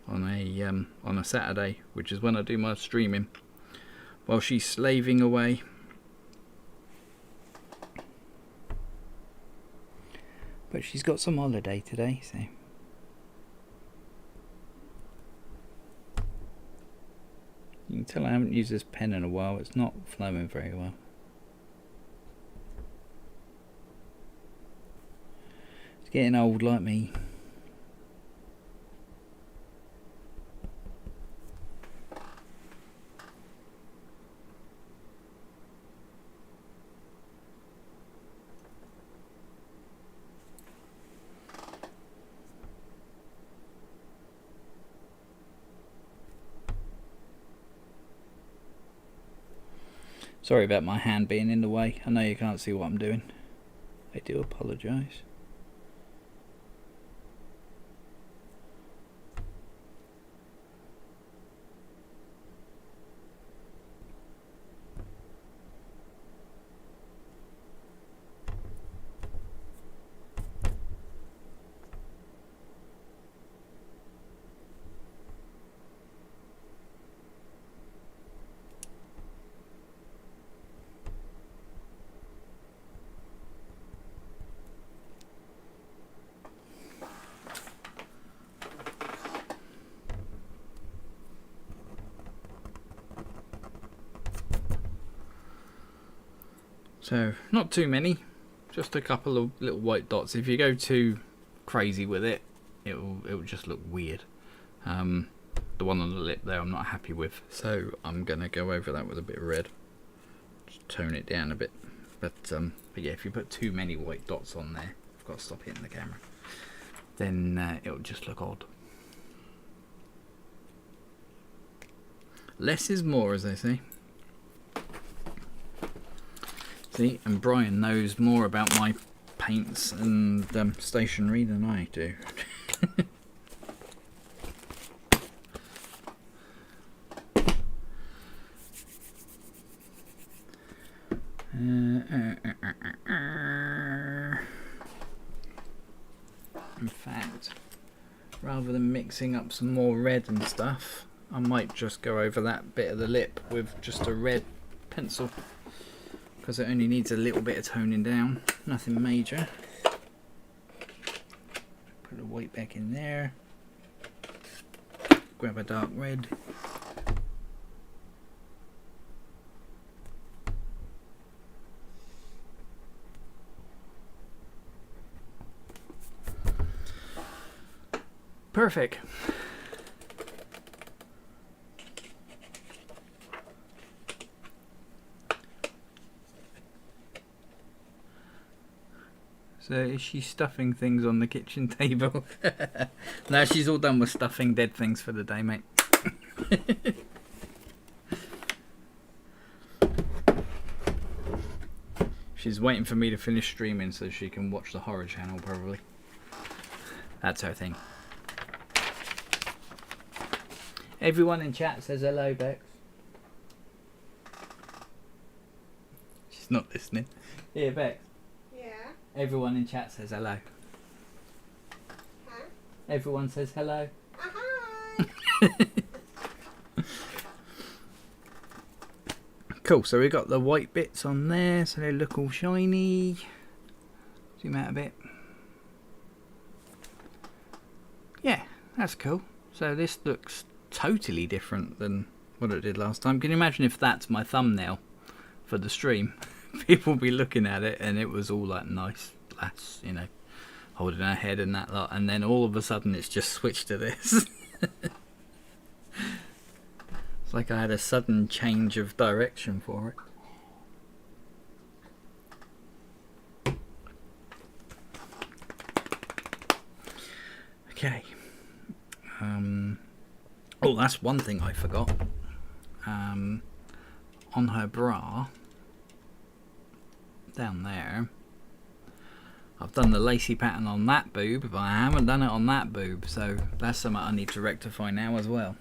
S1: on a Saturday, which is when I do my streaming, while she's slaving away. But she's got some holiday today, so you can tell I haven't used this pen in a while. It's not flowing very well. It's getting old like me. Sorry about my hand being in the way. I know you can't see what I'm doing. I do apologise. So, not too many, just a couple of little white dots. If you go too crazy with it, it'll just look weird. The one on the lip there I'm not happy with, so I'm going to go over that with a bit of red. Just tone it down a bit. But yeah, if you put too many white dots on there, I've got to stop hitting the camera, then it'll just look odd. Less is more, as they say. See, and Brian knows more about my paints and stationery than I do. In fact, rather than mixing up some more red and stuff, I might just go over that bit of the lip with just a red pencil, because it only needs a little bit of toning down, nothing major. Put the white back in there, grab a dark red. Perfect. So is she stuffing things on the kitchen table? No, she's all done with stuffing dead things for the day, mate. She's waiting for me to finish streaming so she can watch the horror channel, probably. That's her thing. Everyone in chat says hello, Bex. She's not listening. Here, Bex.
S4: Yeah.
S1: Everyone in chat says hello.
S4: Huh?
S1: Everyone says hello.
S4: Hi.
S1: Cool, so we've got the white bits on there, so they look all shiny. Zoom out a bit. Yeah, that's cool. So this looks totally different than what it did last time. Can you imagine if that's my thumbnail for the stream? People will be looking at it and it was all like nice lass, you know, holding her head and that lot, and then all of a sudden it's just switched to this. It's like I had a sudden change of direction for it. Okay. Oh, that's one thing I forgot. On her bra, down there, I've done the lacy pattern on that boob, but I haven't done it on that boob, so that's something I need to rectify now as well.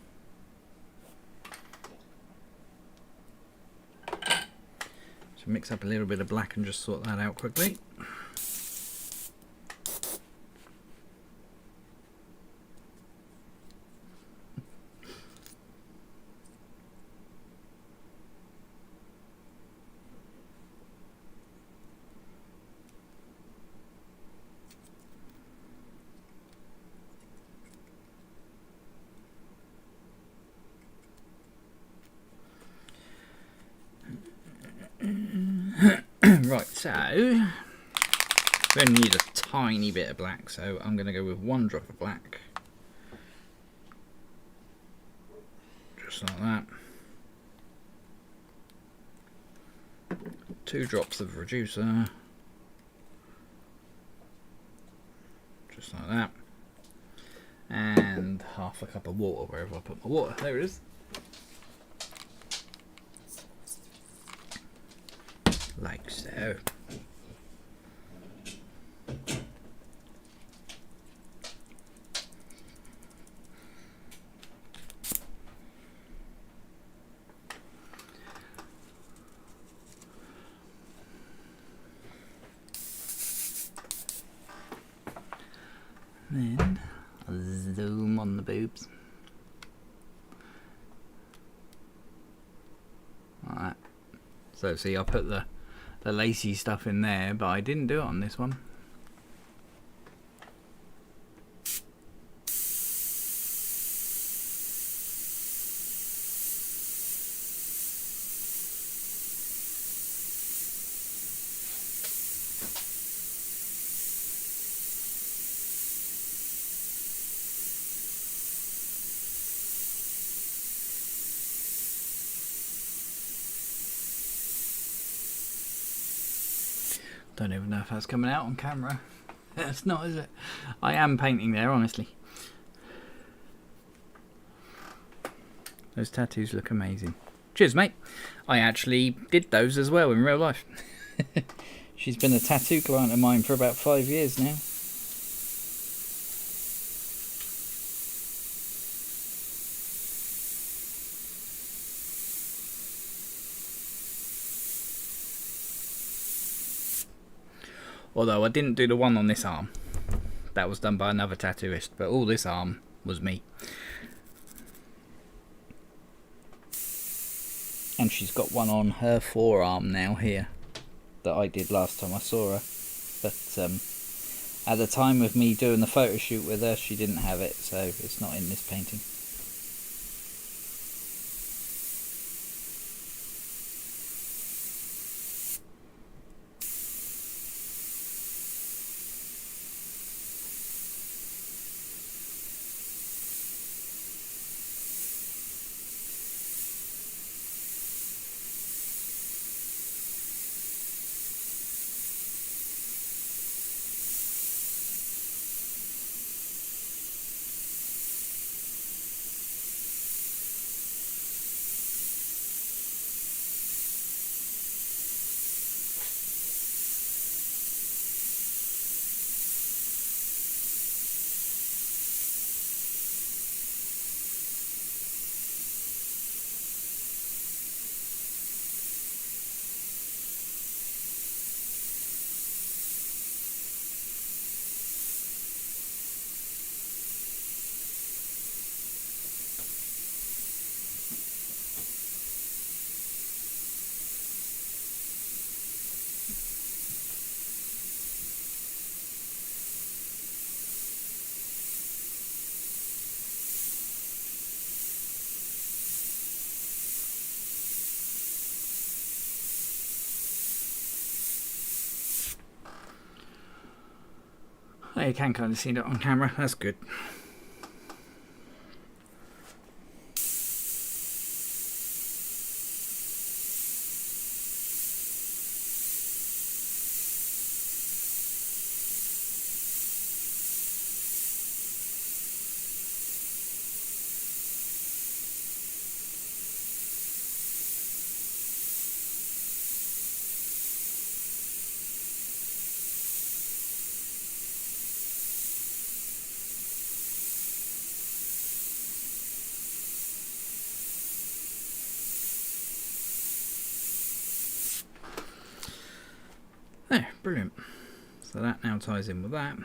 S1: So mix up a little bit of black and just sort that out quickly. Right, so we only need a tiny bit of black, so I'm going to go with 1 drop of black, just like that. 2 drops of reducer, just like that, and half a cup of water wherever I put my water. There it is. Like so. Then I'll zoom on the boobs. Alright. So see, I put the lacy stuff in there, but I didn't do it on this one. Don't even know if that's coming out on camera. It's not, is it? I am painting there, honestly. Those tattoos look amazing. Cheers, mate. I actually did those as well in real life. She's been a tattoo client of mine for about 5 years now. Although I didn't do the one on this arm. That was done by another tattooist, but all this arm was me. And she's got one on her forearm now here that I did last time I saw her. But at the time of me doing the photo shoot with her, she didn't have it, so it's not in this painting. Oh, you can kind of see that on camera. That's good. There, brilliant. So that now ties in with that.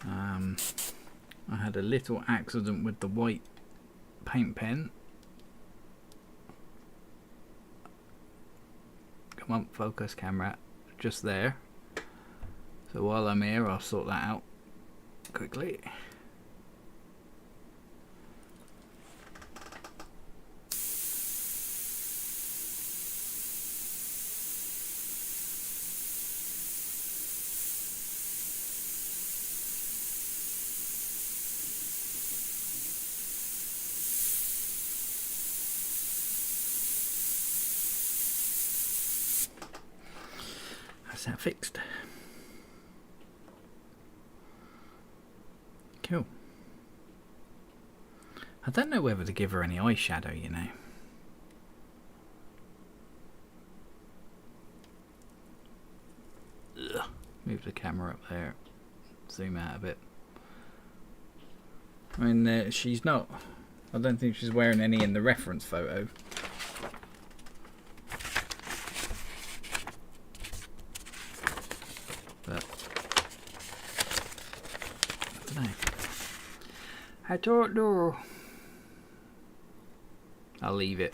S1: I had a little accident with the white paint pen. Come on, focus camera, just there. So while I'm here, I'll sort that out quickly. That's that fixed. Cool. I don't know whether to give her any eyeshadow, you know. Ugh. Move the camera up there. Zoom out a bit. I mean, she's not... I don't think she's wearing any in the reference photo. But... I don't know. I don't know. I'll leave it.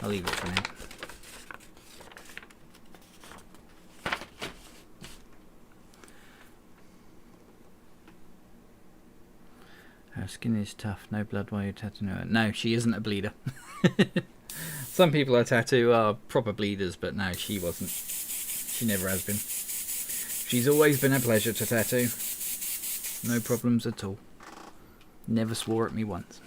S1: I'll leave it for now. Her skin is tough. No blood while you're tattooing her. No, she isn't a bleeder. Some people I tattoo are proper bleeders, but no, she wasn't. She never has been. She's always been a pleasure to tattoo. No problems at all. Never swore at me once.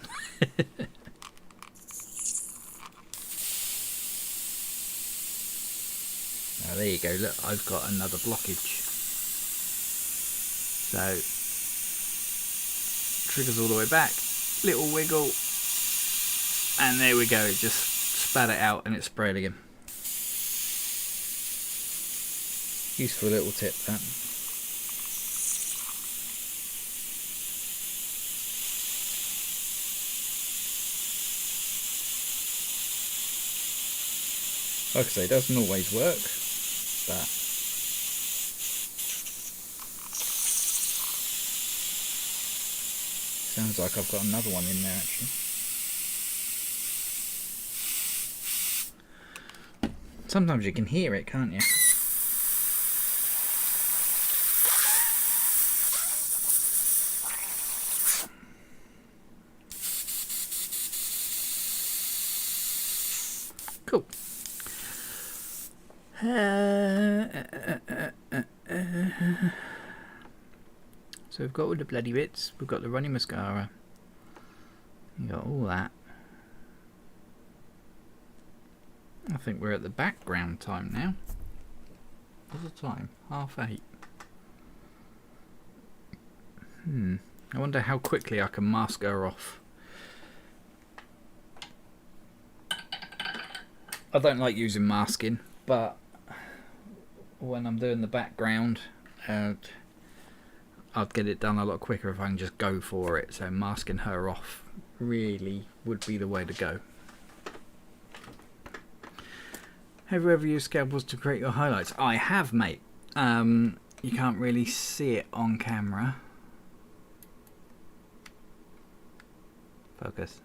S1: Oh, there you go. Look, I've got another blockage. So, triggers all the way back. Little wiggle. And there we go. It just spat it out and it sprayed again. Useful little tip, that. Like I say, it doesn't always work, but sounds like I've got another one in there actually. Sometimes you can hear it, can't you? Cool. So we've got all the bloody bits. We've got the runny mascara. You got all that. I think we're at the background time now. What's the time? 8:30. I wonder how quickly I can mask her off. I don't like using masking, but when I'm doing the background, I'd get it done a lot quicker if I can just go for it. So masking her off really would be the way to go. Have you ever used scalpels to create your highlights? I have, mate. You can't really see it on camera. Focus.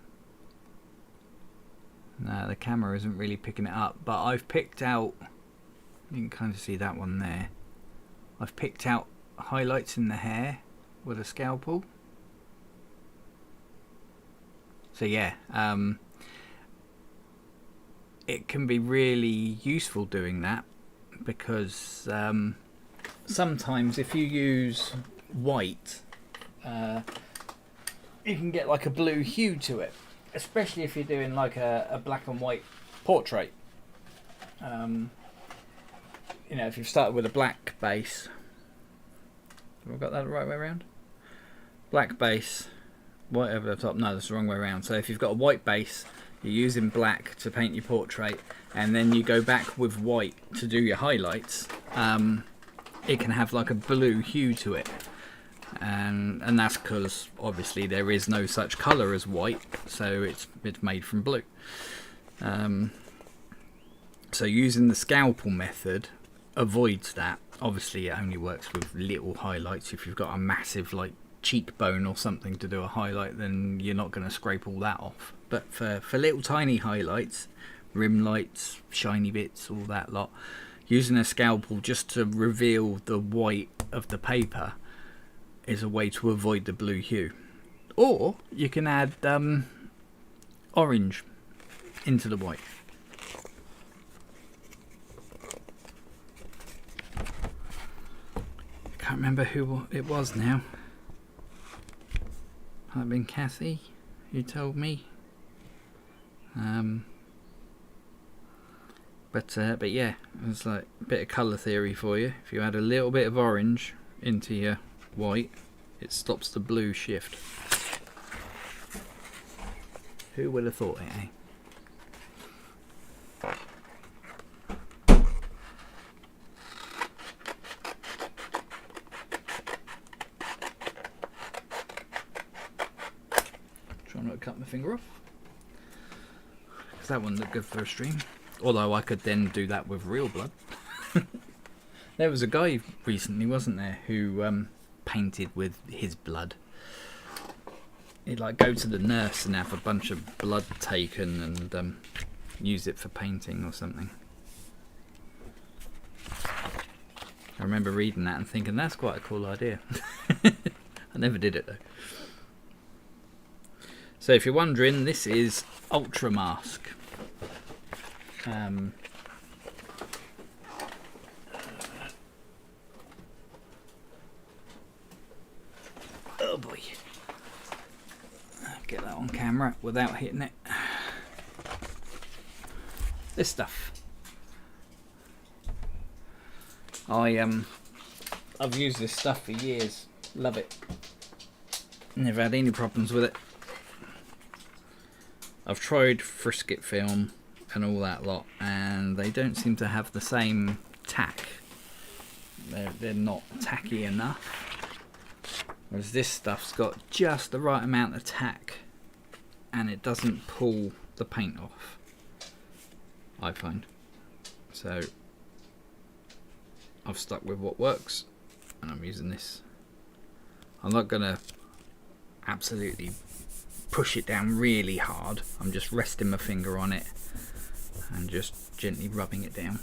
S1: No, the camera isn't really picking it up, but I've picked out, you can kind of see that one there. I've picked out highlights in the hair with a scalpel. So yeah, it can be really useful doing that because sometimes if you use white, you can get like a blue hue to it, especially if you're doing like a black and white portrait. You know, if you've started with a black base, have I got that the right way around? Black base, white over the top. No, that's the wrong way around. So if you've got a white base, you're using black to paint your portrait, and then you go back with white to do your highlights, it can have like a blue hue to it. And that's because obviously there is no such colour as white, so it's made from blue. So using the scalpel method avoids that. Obviously it only works with little highlights. If you've got a massive like cheekbone or something to do a highlight, then you're not going to scrape all that off. But for little tiny highlights, rim lights, shiny bits, all that lot, using a scalpel just to reveal the white of the paper is a way to avoid the blue hue. Or you can add orange into the white. I can't remember who it was now. Might have been Kathy who told me. But yeah, it was like a bit of colour theory for you. If you add a little bit of orange into your white, it stops the blue shift. Who would have thought it, eh? Trying not to cut my finger off, because that wouldn't look good for a stream. Although I could then do that with real blood. There was a guy recently, wasn't there, who painted with his blood. He'd like go to the nurse and have a bunch of blood taken and use it for painting or something. I remember reading that and thinking that's quite a cool idea. I never did it though. So if you're wondering, this is Ultra Mask. Oh boy. Get that on camera without hitting it. This stuff. I've used this stuff for years. Love it. Never had any problems with it. I've tried frisket film and all that lot, and they don't seem to have the same tack. They're not tacky enough. Whereas this stuff's got just the right amount of tack, and it doesn't pull the paint off, I find. So I've stuck with what works, and I'm using this. I'm not gonna absolutely push it down really hard. I'm just resting my finger on it and just gently rubbing it down.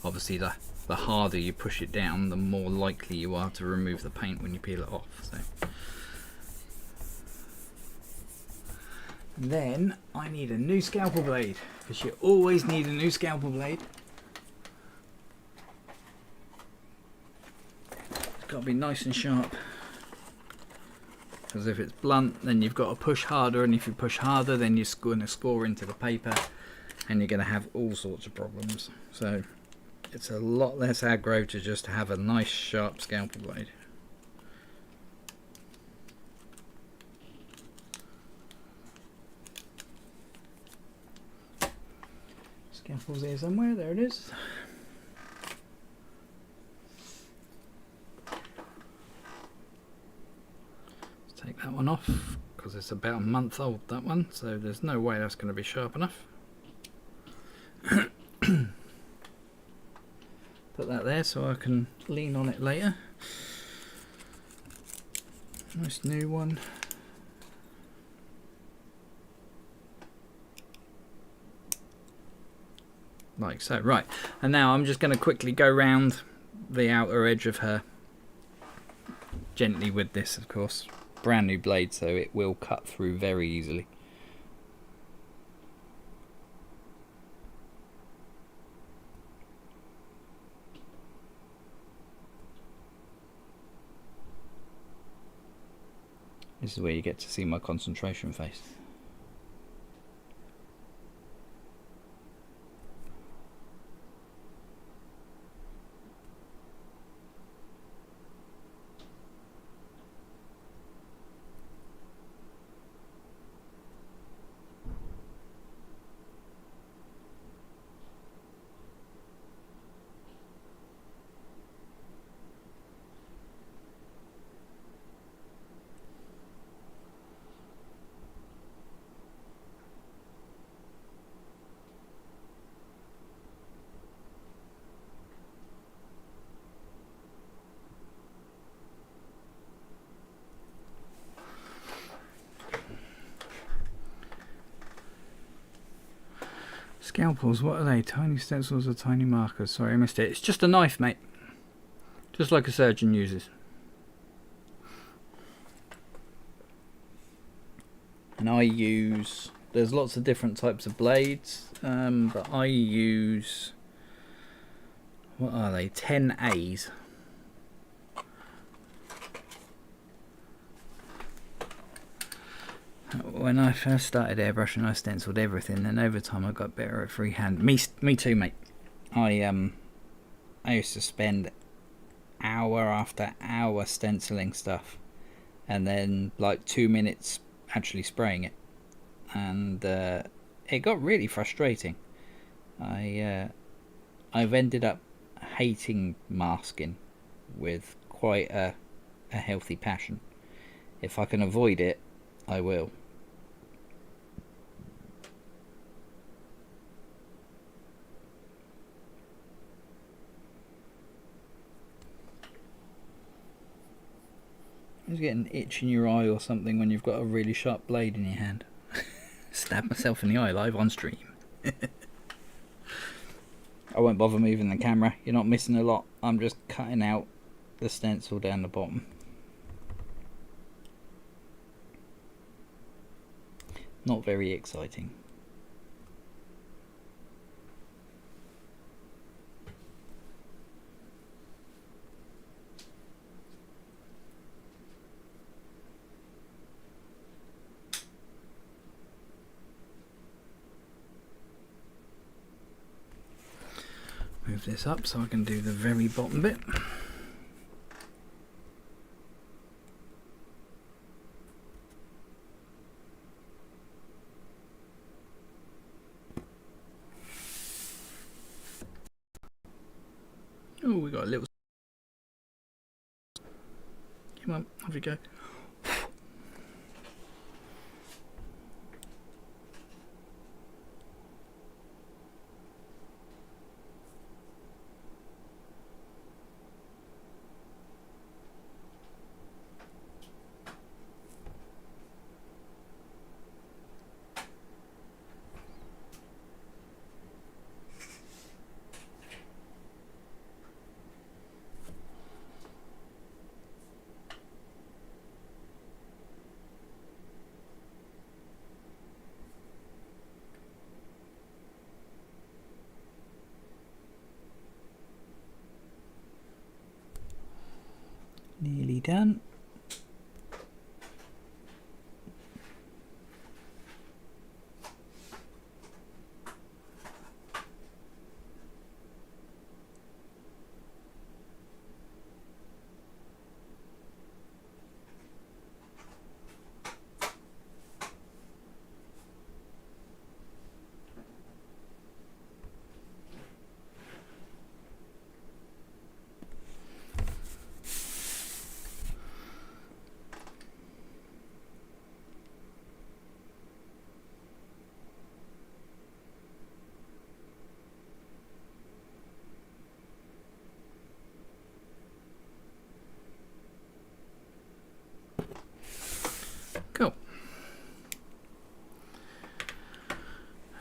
S1: Obviously the harder you push it down, the more likely you are to remove the paint when you peel it off. So then I need a new scalpel blade, because you always need a new scalpel blade. It's got to be nice and sharp, because if it's blunt then you've got to push harder, and if you push harder then you're going to score into the paper and you're going to have all sorts of problems. So it's a lot less aggro to just have a nice sharp scalpel blade. Scalpel's here somewhere, there it is. Let's take that one off, because it's about a month old, that one, so there's no way that's going to be sharp enough. Put that there so I can lean on it later. Nice new one. Like so. Right, and now I'm just going to quickly go round the outer edge of her, gently with this, of course. Brand new blade, so it will cut through very easily. This is where you get to see my concentration face. Scalpels, what are they? Tiny stencils or tiny markers? Sorry, I missed it. It's just a knife, mate. Just like a surgeon uses. And I use... There's lots of different types of blades, but I use... What are they? 10As. When I first started airbrushing, I stenciled everything, and over time I got better at freehand. Me too, mate. I used to spend hour after hour stenciling stuff, and then like 2 minutes actually spraying it, and it got really frustrating. I've ended up hating masking with quite a healthy passion. If I can avoid it, I will. You get an itch in your eye or something when you've got a really sharp blade in your hand. Stab myself in the eye live on stream. I won't bother moving the camera. You're not missing a lot. I'm just cutting out the stencil down the bottom. Not very exciting. Move this up so I can do the very bottom bit. Oh, we got a little... Come on, off we go. Nearly done. Cool.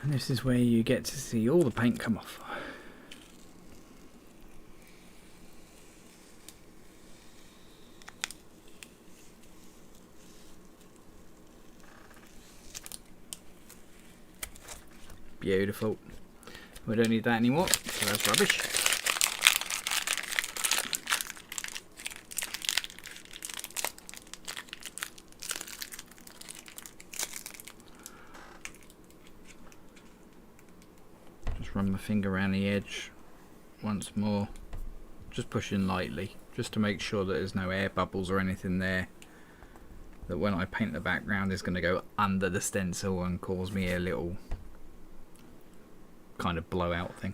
S1: And this is where you get to see all the paint come off. Beautiful. We don't need that anymore, so that's rubbish. run my finger around the edge once more, just pushing lightly, just to make sure that there's no air bubbles or anything there that when I paint the background is going to go under the stencil and cause me a little kind of blowout thing,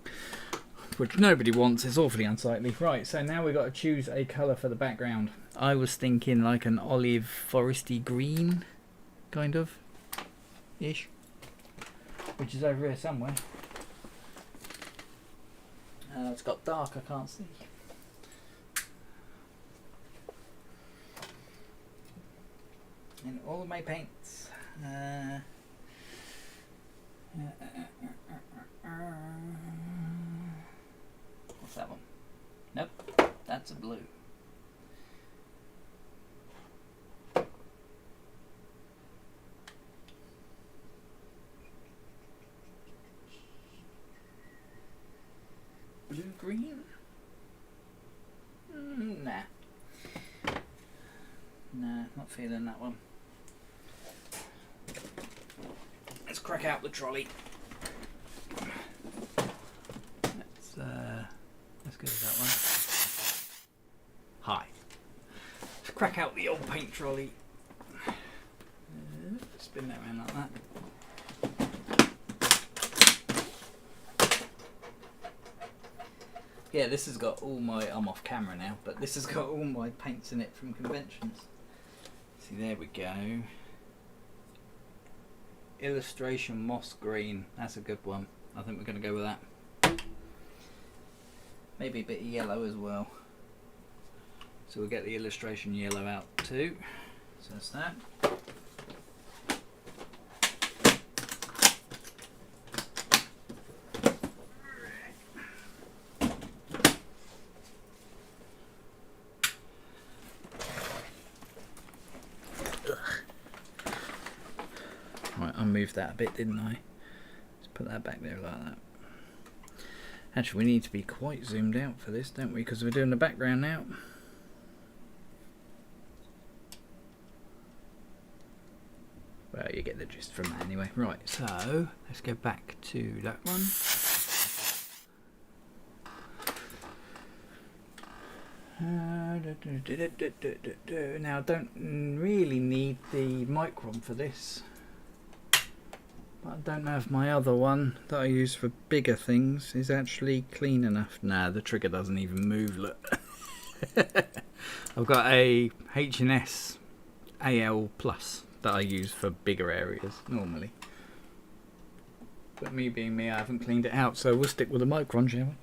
S1: which nobody wants. It's awfully unsightly. Right, so now we've got to choose a colour for the background. I was thinking like an olive foresty green, kind of ish, which is over here somewhere. It's got dark, I can't see. And all of my paints. What's that one? Nope, that's a blue. Blue green? Nah. Nah, not feeling that one. Let's crack out the trolley. Let's go with that one. Hi. Let's crack out the old paint trolley. Spin that around like that. Yeah, this has got all my... I'm off camera now, but this has got all my paints in it from conventions. See, there we go. Illustration moss green. That's a good one. I think we're going to go with that. Maybe a bit of yellow as well. So we'll get the illustration yellow out too. So that's that. Right, I moved that a bit, didn't I? Let's put that back there like that. Actually, we need to be quite zoomed out for this, don't we? Because we're doing the background now. Well, you get the gist from that anyway. Right, so let's go back to that one. Now, I don't really need the micron for this. But I don't know if my other one that I use for bigger things is actually clean enough. Nah, the trigger doesn't even move, look. I've got a H&S AL Plus that I use for bigger areas normally. But me being me, I haven't cleaned it out, so we'll stick with the micron, shall we?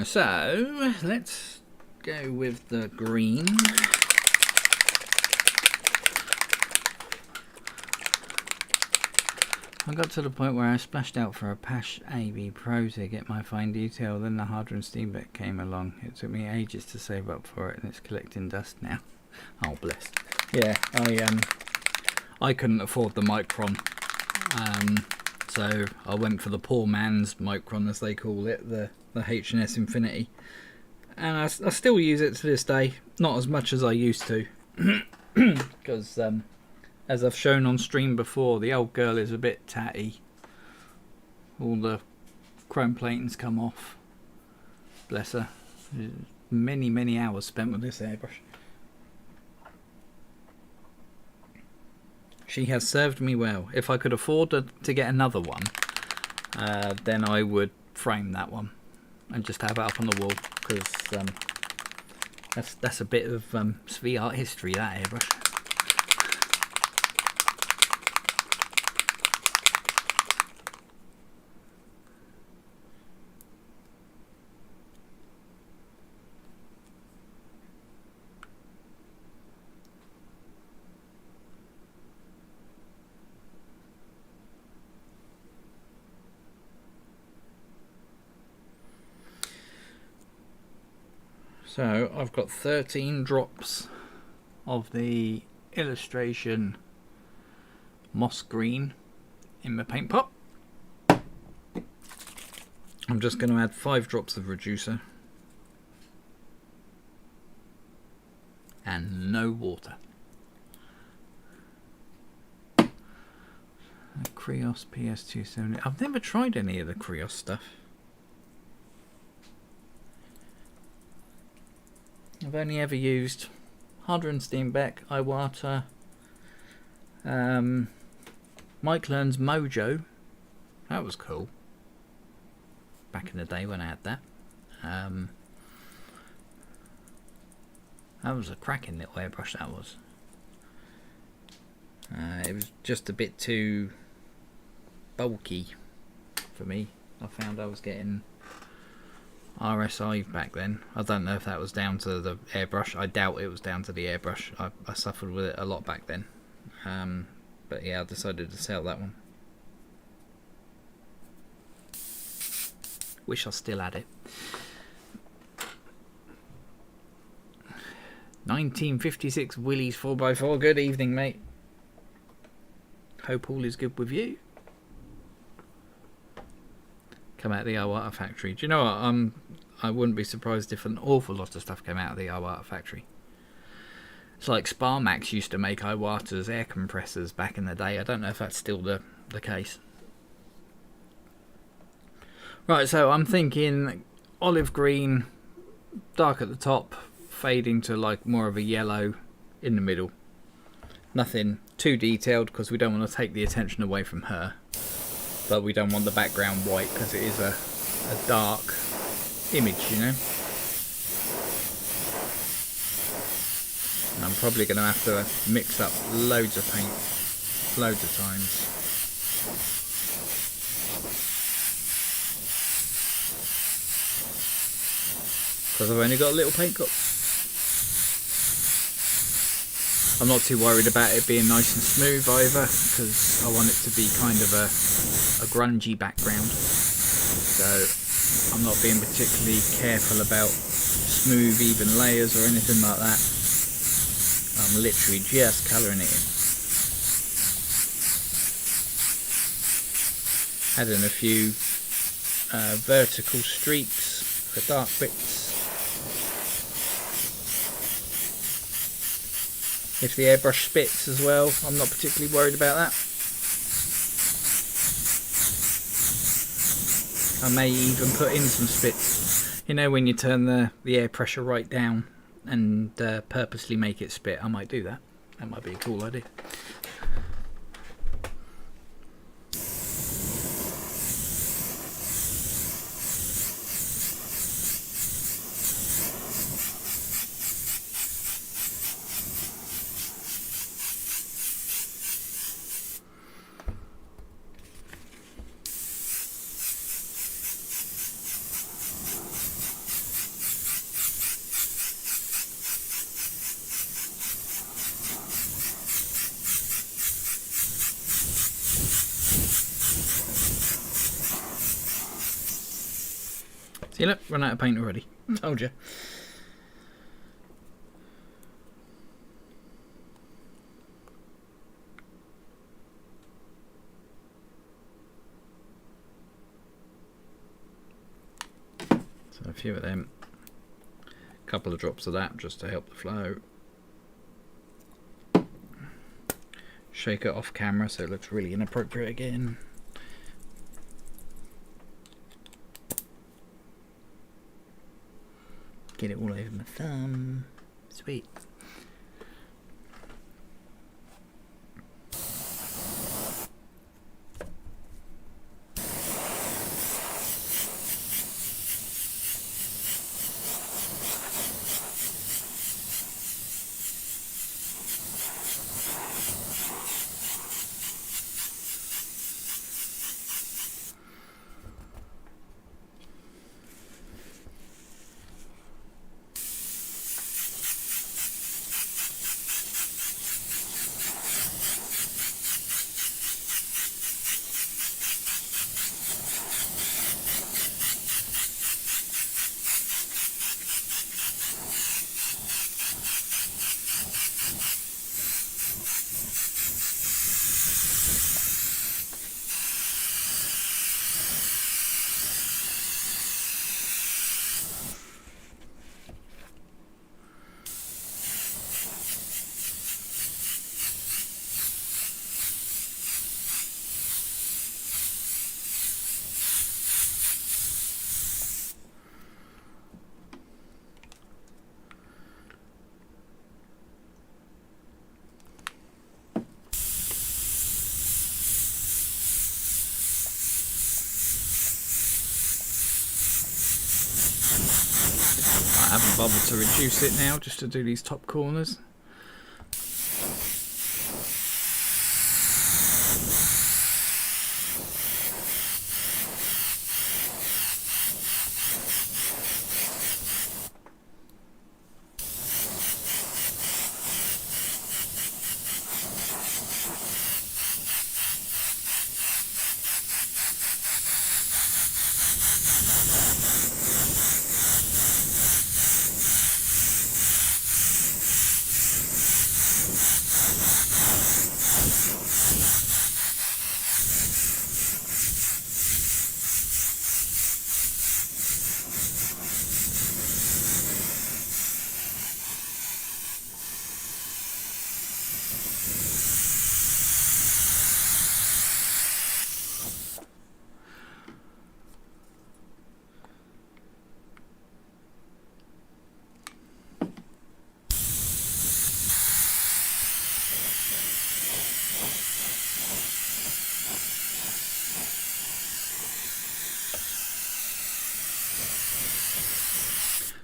S1: So let's go with the green. I got to the point where I splashed out for a Pash AB Pro to get my fine detail, then the Harder and Steamboat came along. It took me ages to save up for it and it's collecting dust now. Oh bless. Yeah, I couldn't afford the micron. So I went for the poor man's micron, as they call it, the H&S Infinity, and I still use it to this day, not as much as I used to, because as I've shown on stream before, the old girl is a bit tatty. All the chrome platings come off, bless her. Many hours spent with this airbrush. She has served me well. If I could afford to get another one, then I would frame that one and just have it up on the wall, because that's a bit of Svi art history, that airbrush. So I've got 13 drops of the illustration moss green in my paint pot. I'm just going to add 5 drops of reducer. and no water. Krios PS270. I've never tried any of the Krios stuff. I've only ever used Harder and Steenbeck, Iwata, Mike Learns Mojo. That was cool. Back in the day when I had that. That was a cracking little airbrush, that was. It was just a bit too bulky for me. I found I was getting RSI back then. I don't know if that was down to the airbrush. I doubt it was down to the airbrush. I suffered with it a lot back then. But yeah, I decided to sell that one. Wish I still had it. 1956 Willys 4x4. Good evening, mate. Hope all is good with you. Come out of the Iwata factory. Do you know what? I wouldn't be surprised if an awful lot of stuff came out of the Iwata factory. It's like Sparmax used to make Iwata's air compressors back in the day. I don't know if that's still the case. Right, so I'm thinking olive green, dark at the top, fading to like more of a yellow in the middle. Nothing too detailed because we don't want to take the attention away from her. But we don't want the background white because it is a dark image, you know. And I'm probably going to have to mix up loads of paint, loads of times. Because I've only got a little paint cup. I'm not too worried about it being nice and smooth either, because I want it to be kind of a grungy background. So I'm not being particularly careful about smooth, even layers or anything like that. I'm literally just colouring it in. Adding a few vertical streaks for dark bits. If the airbrush spits as well, I'm not particularly worried about that. I may even put in some spits. You know, when you turn the air pressure right down and purposely make it spit, I might do that. That might be a cool idea. See, look, run out of paint already. Told you. So a few of them. A couple of drops of that just to help the flow. Shake it off camera so it looks really inappropriate again. Get it all over my thumb. Sweet. haven't bothered to reduce it now, just to do these top corners.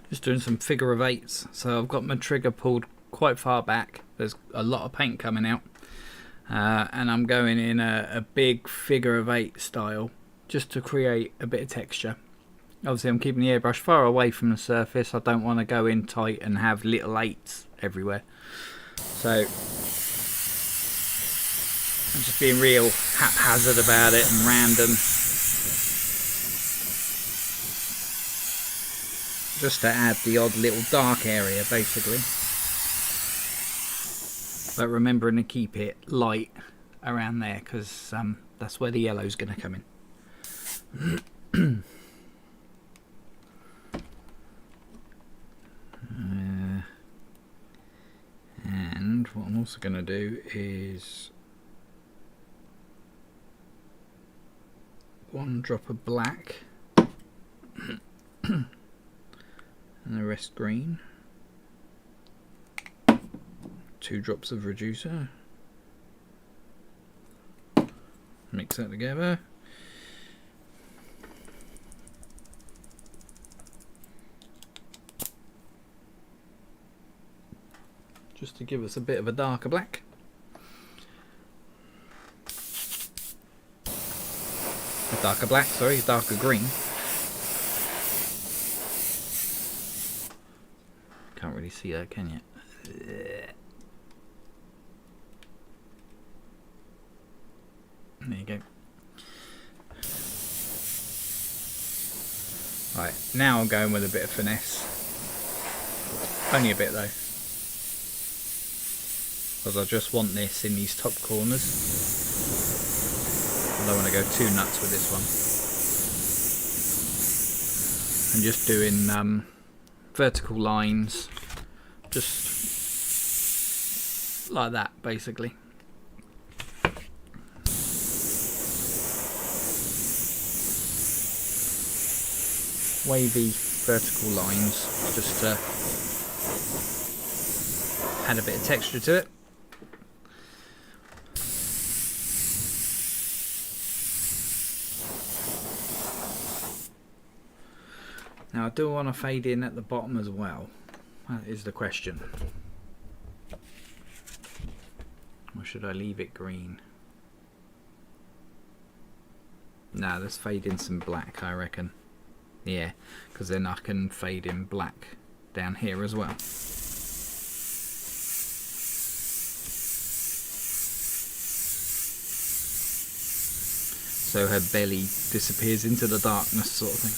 S1: Just doing some figure of eights. So I've got my trigger pulled quite far back. There's a lot of paint coming out. And I'm going in a big figure of eight style just to create a bit of texture. Obviously I'm keeping the airbrush far away from the surface. I don't want to go in tight and have little eights everywhere. So I'm just being real haphazard about it and random. Just to add the odd little dark area basically. But remembering to keep it light around there, because that's where the yellow's going to come in. And what I'm also going to do is 1 drop of black and the rest green. 2 drops of reducer. Mix that together. Just to give us a bit of a darker black. A darker black, sorry, a darker green. Can't really see that, can you? There you go. Right, now I'm going with a bit of finesse. Only a bit though. Because I just want this in these top corners. I don't want to go too nuts with this one. I'm just doing vertical lines. Just like that basically. Wavy vertical lines just to add a bit of texture to it. Now I do want to fade in at the bottom as well. That is the question. Or should I leave it green? Nah, let's fade in some black, I reckon. Yeah, because then I can fade in black down here as well. So her belly disappears into the darkness, sort of thing.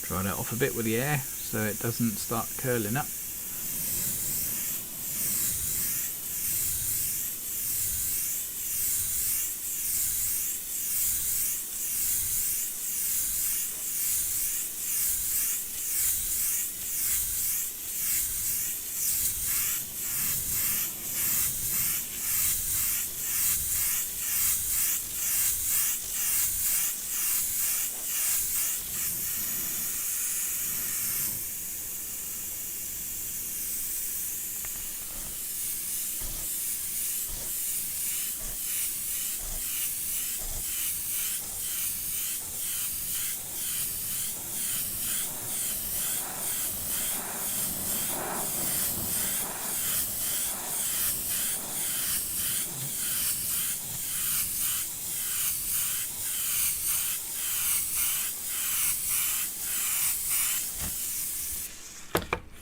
S1: Dry that off a bit with the air so it doesn't start curling up.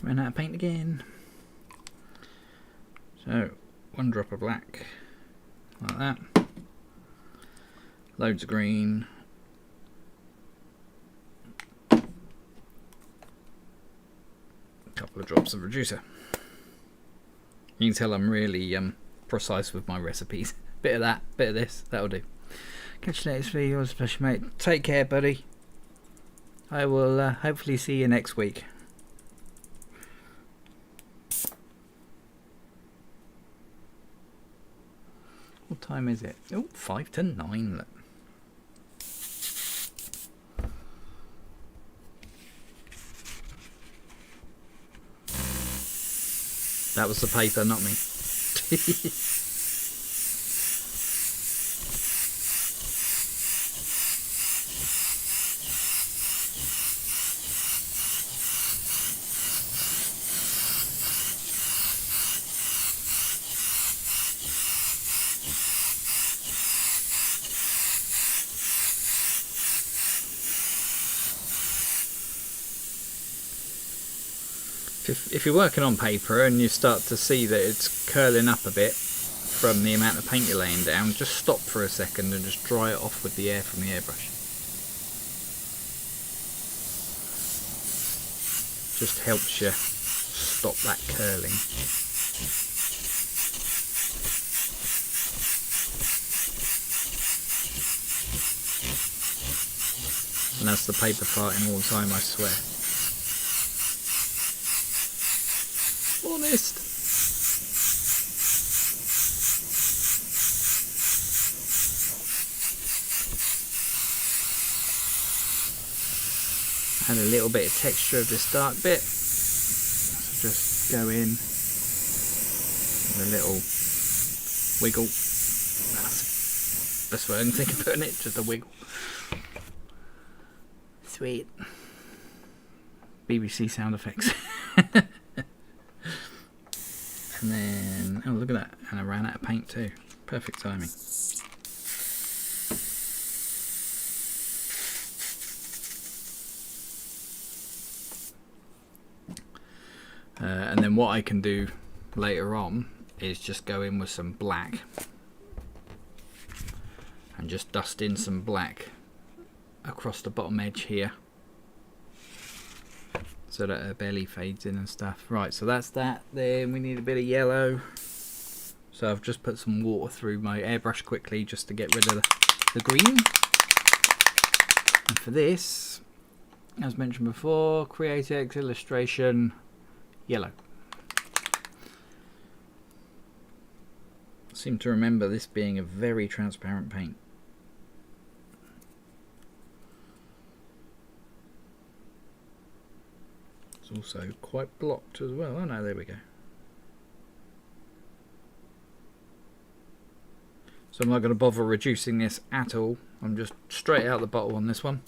S1: ran out of paint again. So 1 drop of black, like that. Loads of green. A couple of drops of reducer. You can tell I'm really precise with my recipes. Bit of that, bit of this, that'll do. Catch you later for yours, special mate. Take care, buddy. I will hopefully see you next week. What time is it? Oh, 5 to 9. Look. That was the paper, not me. If you're working on paper and you start to see that it's curling up a bit from the amount of paint you're laying down, just stop for a second and just dry it off with the air from the airbrush. Just helps you stop that curling. And that's the paper farting all the time, I swear. Honest. Add a little bit of texture of this dark bit. So just go in with a little wiggle. That's the best way I can think of putting it, just a wiggle. Sweet. BBC sound effects. And then, oh look at that, and I ran out of paint too. Perfect timing. And then what I can do later on is just go in with some black and just dust in some black across the bottom edge here, so that her belly fades in and stuff. Right, so that's that. Then we need a bit of yellow. So I've just put some water through my airbrush quickly just to get rid of the green. And for this, as mentioned before, Createx illustration yellow. I seem to remember this being a very transparent paint. It's also quite blocked as well. Oh no, there we go. So I'm not going to bother reducing this at all. I'm just straight out the bottle on this one.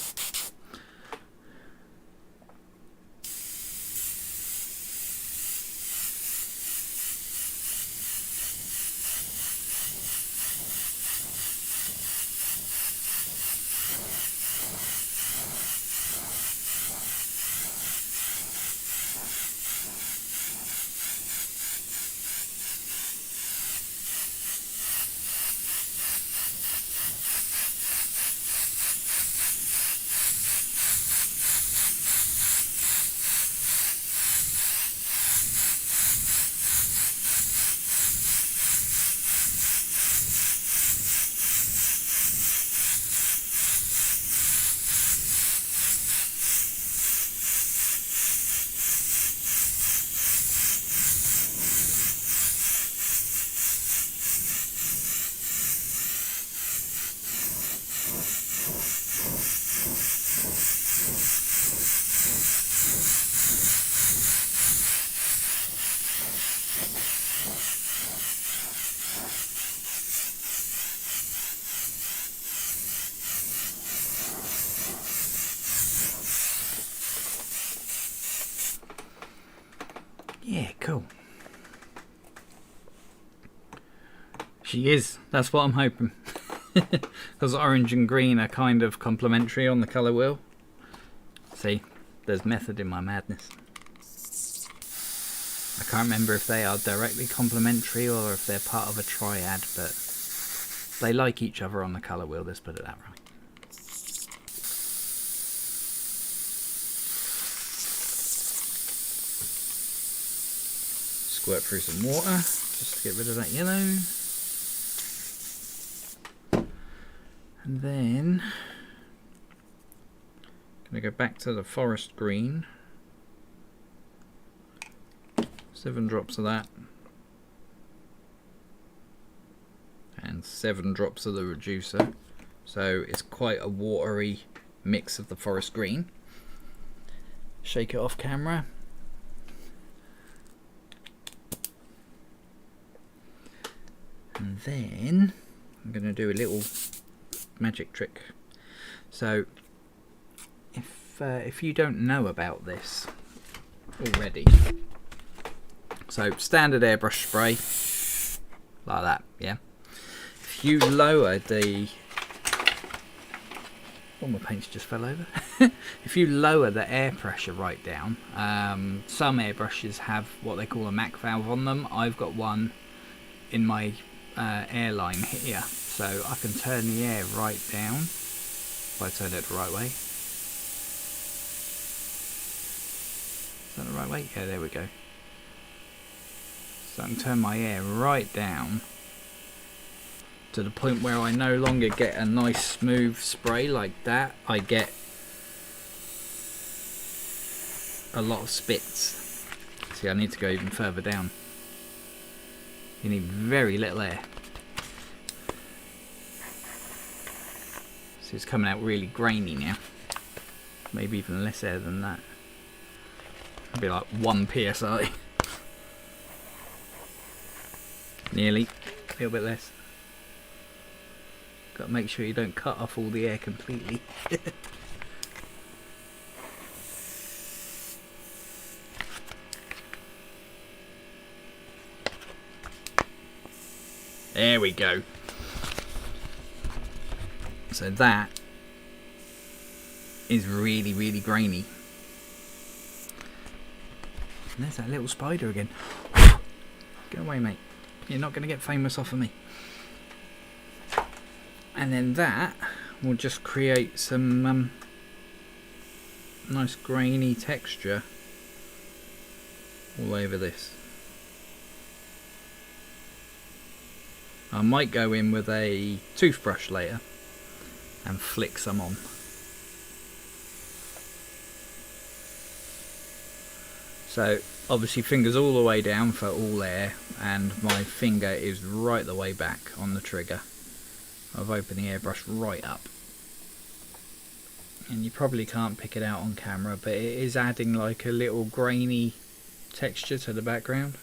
S1: Yeah, cool. She is. That's what I'm hoping. Because orange and green are kind of complementary on the colour wheel. See, there's method in my madness. I can't remember if they are directly complementary or if they're part of a triad, but they like each other on the colour wheel, let's put it that way. Squirt through some water just to get rid of that yellow. And then I'm going to go back to the forest green. 7 drops of that. And 7 drops of the reducer. So it's quite a watery mix of the forest green. Shake it off camera. And then I'm going to do a little magic trick. So if you don't know about this already, so standard airbrush spray like that, yeah. If you lower the, oh, my paint's just fell over. If you lower the air pressure right down, some airbrushes have what they call a Mac valve on them. I've got one in my airline here, so I can turn the air right down if I turn it the right way. Is that the right way? Yeah, there we go. So I can turn my air right down to the point where I no longer get a nice smooth spray like that. I get a lot of spits. See, I need to go even further down. You need very little air. So it's coming out really grainy now. Maybe even less air than that. It'll be like 1 psi. Nearly. A little bit less. Got to make sure you don't cut off all the air completely. There we go. So that is really, really grainy. And there's that little spider again. Go away, mate. You're not going to get famous off of me. And then that will just create some nice grainy texture all over this. I might go in with a toothbrush later and flick some on. So obviously fingers all the way down for all air, and my finger is right the way back on the trigger. I've opened the airbrush right up. And you probably can't pick it out on camera, but it is adding like a little grainy texture to the background.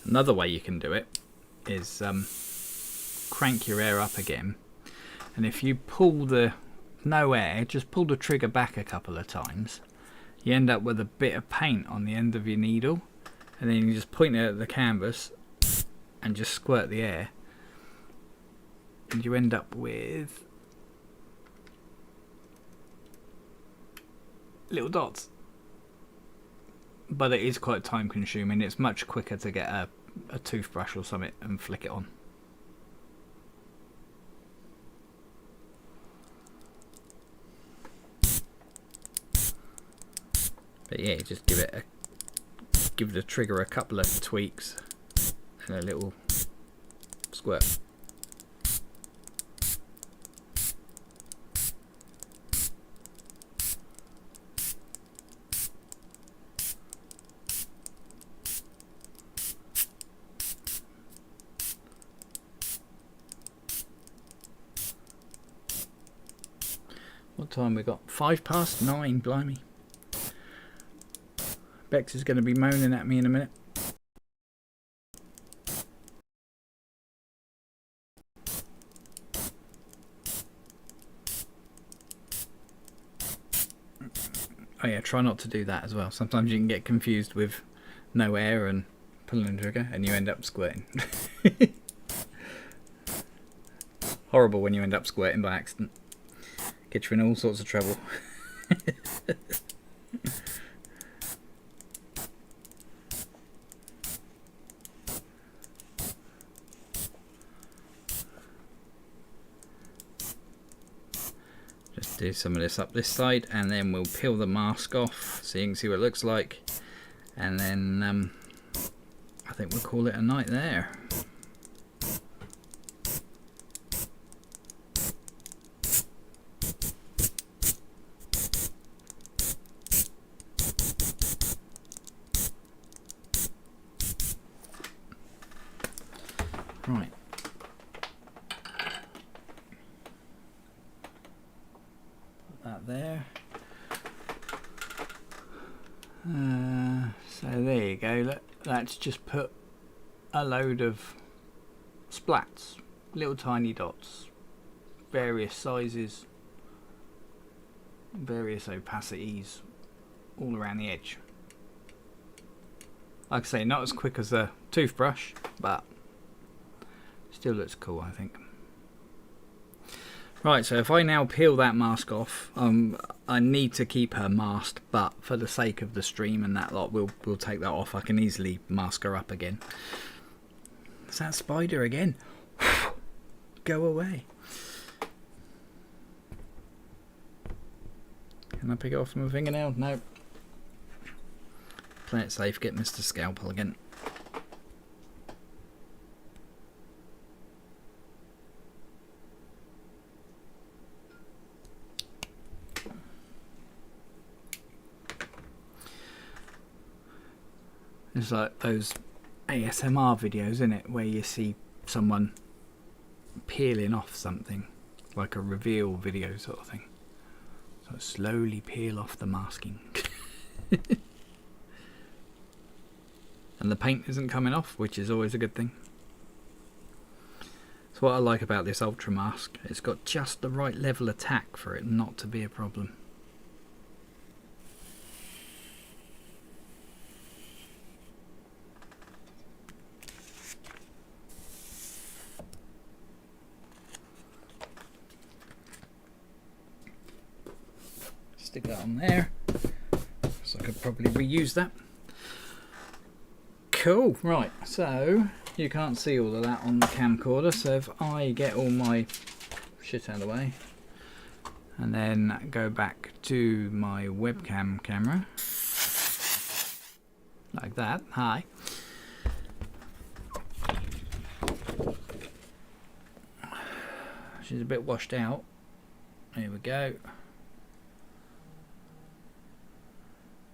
S1: Another way you can do it is crank your air up again, and if you pull the no air, just pull the trigger back a couple of times, you end up with a bit of paint on the end of your needle, and then you just point it at the canvas and just squirt the air, and you end up with little dots. But it is quite time consuming. It's much quicker to get a toothbrush or something and flick it on. But yeah, just give the trigger a couple of tweaks and a little squirt. What time we got? 9:05, blimey. Bex is going to be moaning at me in a minute. Oh yeah, try not to do that as well. Sometimes you can get confused with no air and pulling the trigger, and you end up squirting. Horrible when you end up squirting by accident. Gets you in all sorts of trouble. Just do some of this up this side, and then we'll peel the mask off so you can see what it looks like, and then I think we'll call it a night there. Right. Put that there. So there you go. Look, that's just put a load of splats, little tiny dots, various sizes, various opacities, all around the edge. Like I say, not as quick as a toothbrush, but still looks cool, I think. Right, so if I now peel that mask off, I need to keep her masked, but for the sake of the stream and that lot, we'll take that off. I can easily mask her up again. Is that spider again? Go away. Can I pick it off with my fingernail? No. Play it safe, get Mr. Scalpel again. It's like those ASMR videos, isn't it, where you see someone peeling off something, like a reveal video sort of thing. So slowly peel off the masking. And the paint isn't coming off, which is always a good thing. So what I like about this Ultra Mask, it's got just the right level of tack for it not to be a problem. Stick that on there, so I could probably reuse that. Cool, right, so you can't see all of that on the camcorder, so if I get all my shit out of the way and then go back to my webcam camera, like that, hi. She's a bit washed out, here we go.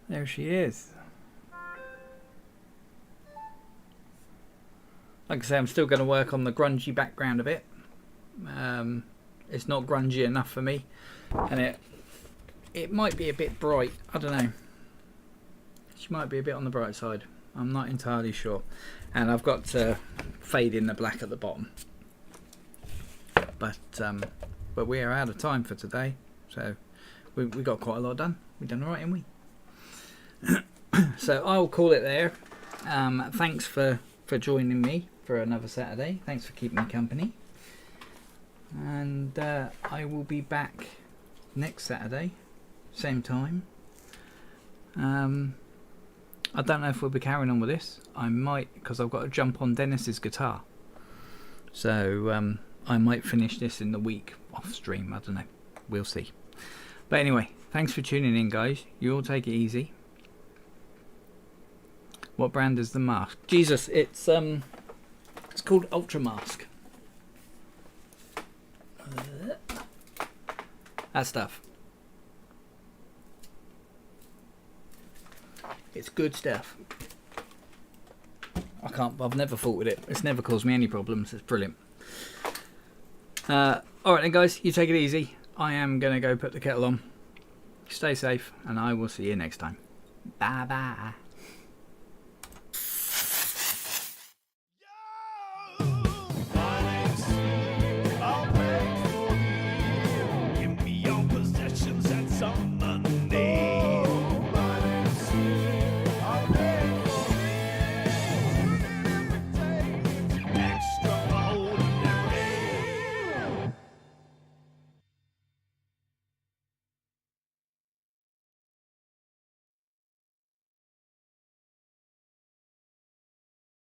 S1: There she is. Like I say, I'm still going to work on the grungy background a bit. It's not grungy enough for me, and it might be a bit bright. I don't know. She might be a bit on the bright side. I'm not entirely sure. And I've got to fade in the black at the bottom. But we are out of time for today, so we got quite a lot done. We've done all right, haven't we? So I'll call it there. Thanks for joining me for another Saturday. Thanks for keeping me company. And I will be back next Saturday, same time. I don't know if we'll be carrying on with this. I might, because I've got to jump on Dennis's guitar. So I might finish this in the week off stream. I don't know. We'll see. But anyway, thanks for tuning in, guys. You all take it easy. What brand is the mask? Jesus, it's called Ultra Mask. That stuff. It's good stuff. I've never fought with it. It's never caused me any problems. It's brilliant. Alright then, guys, you take it easy. I am going to go put the kettle on. Stay safe, and I will see you next time. Bye bye.
S4: Give me your possessions and some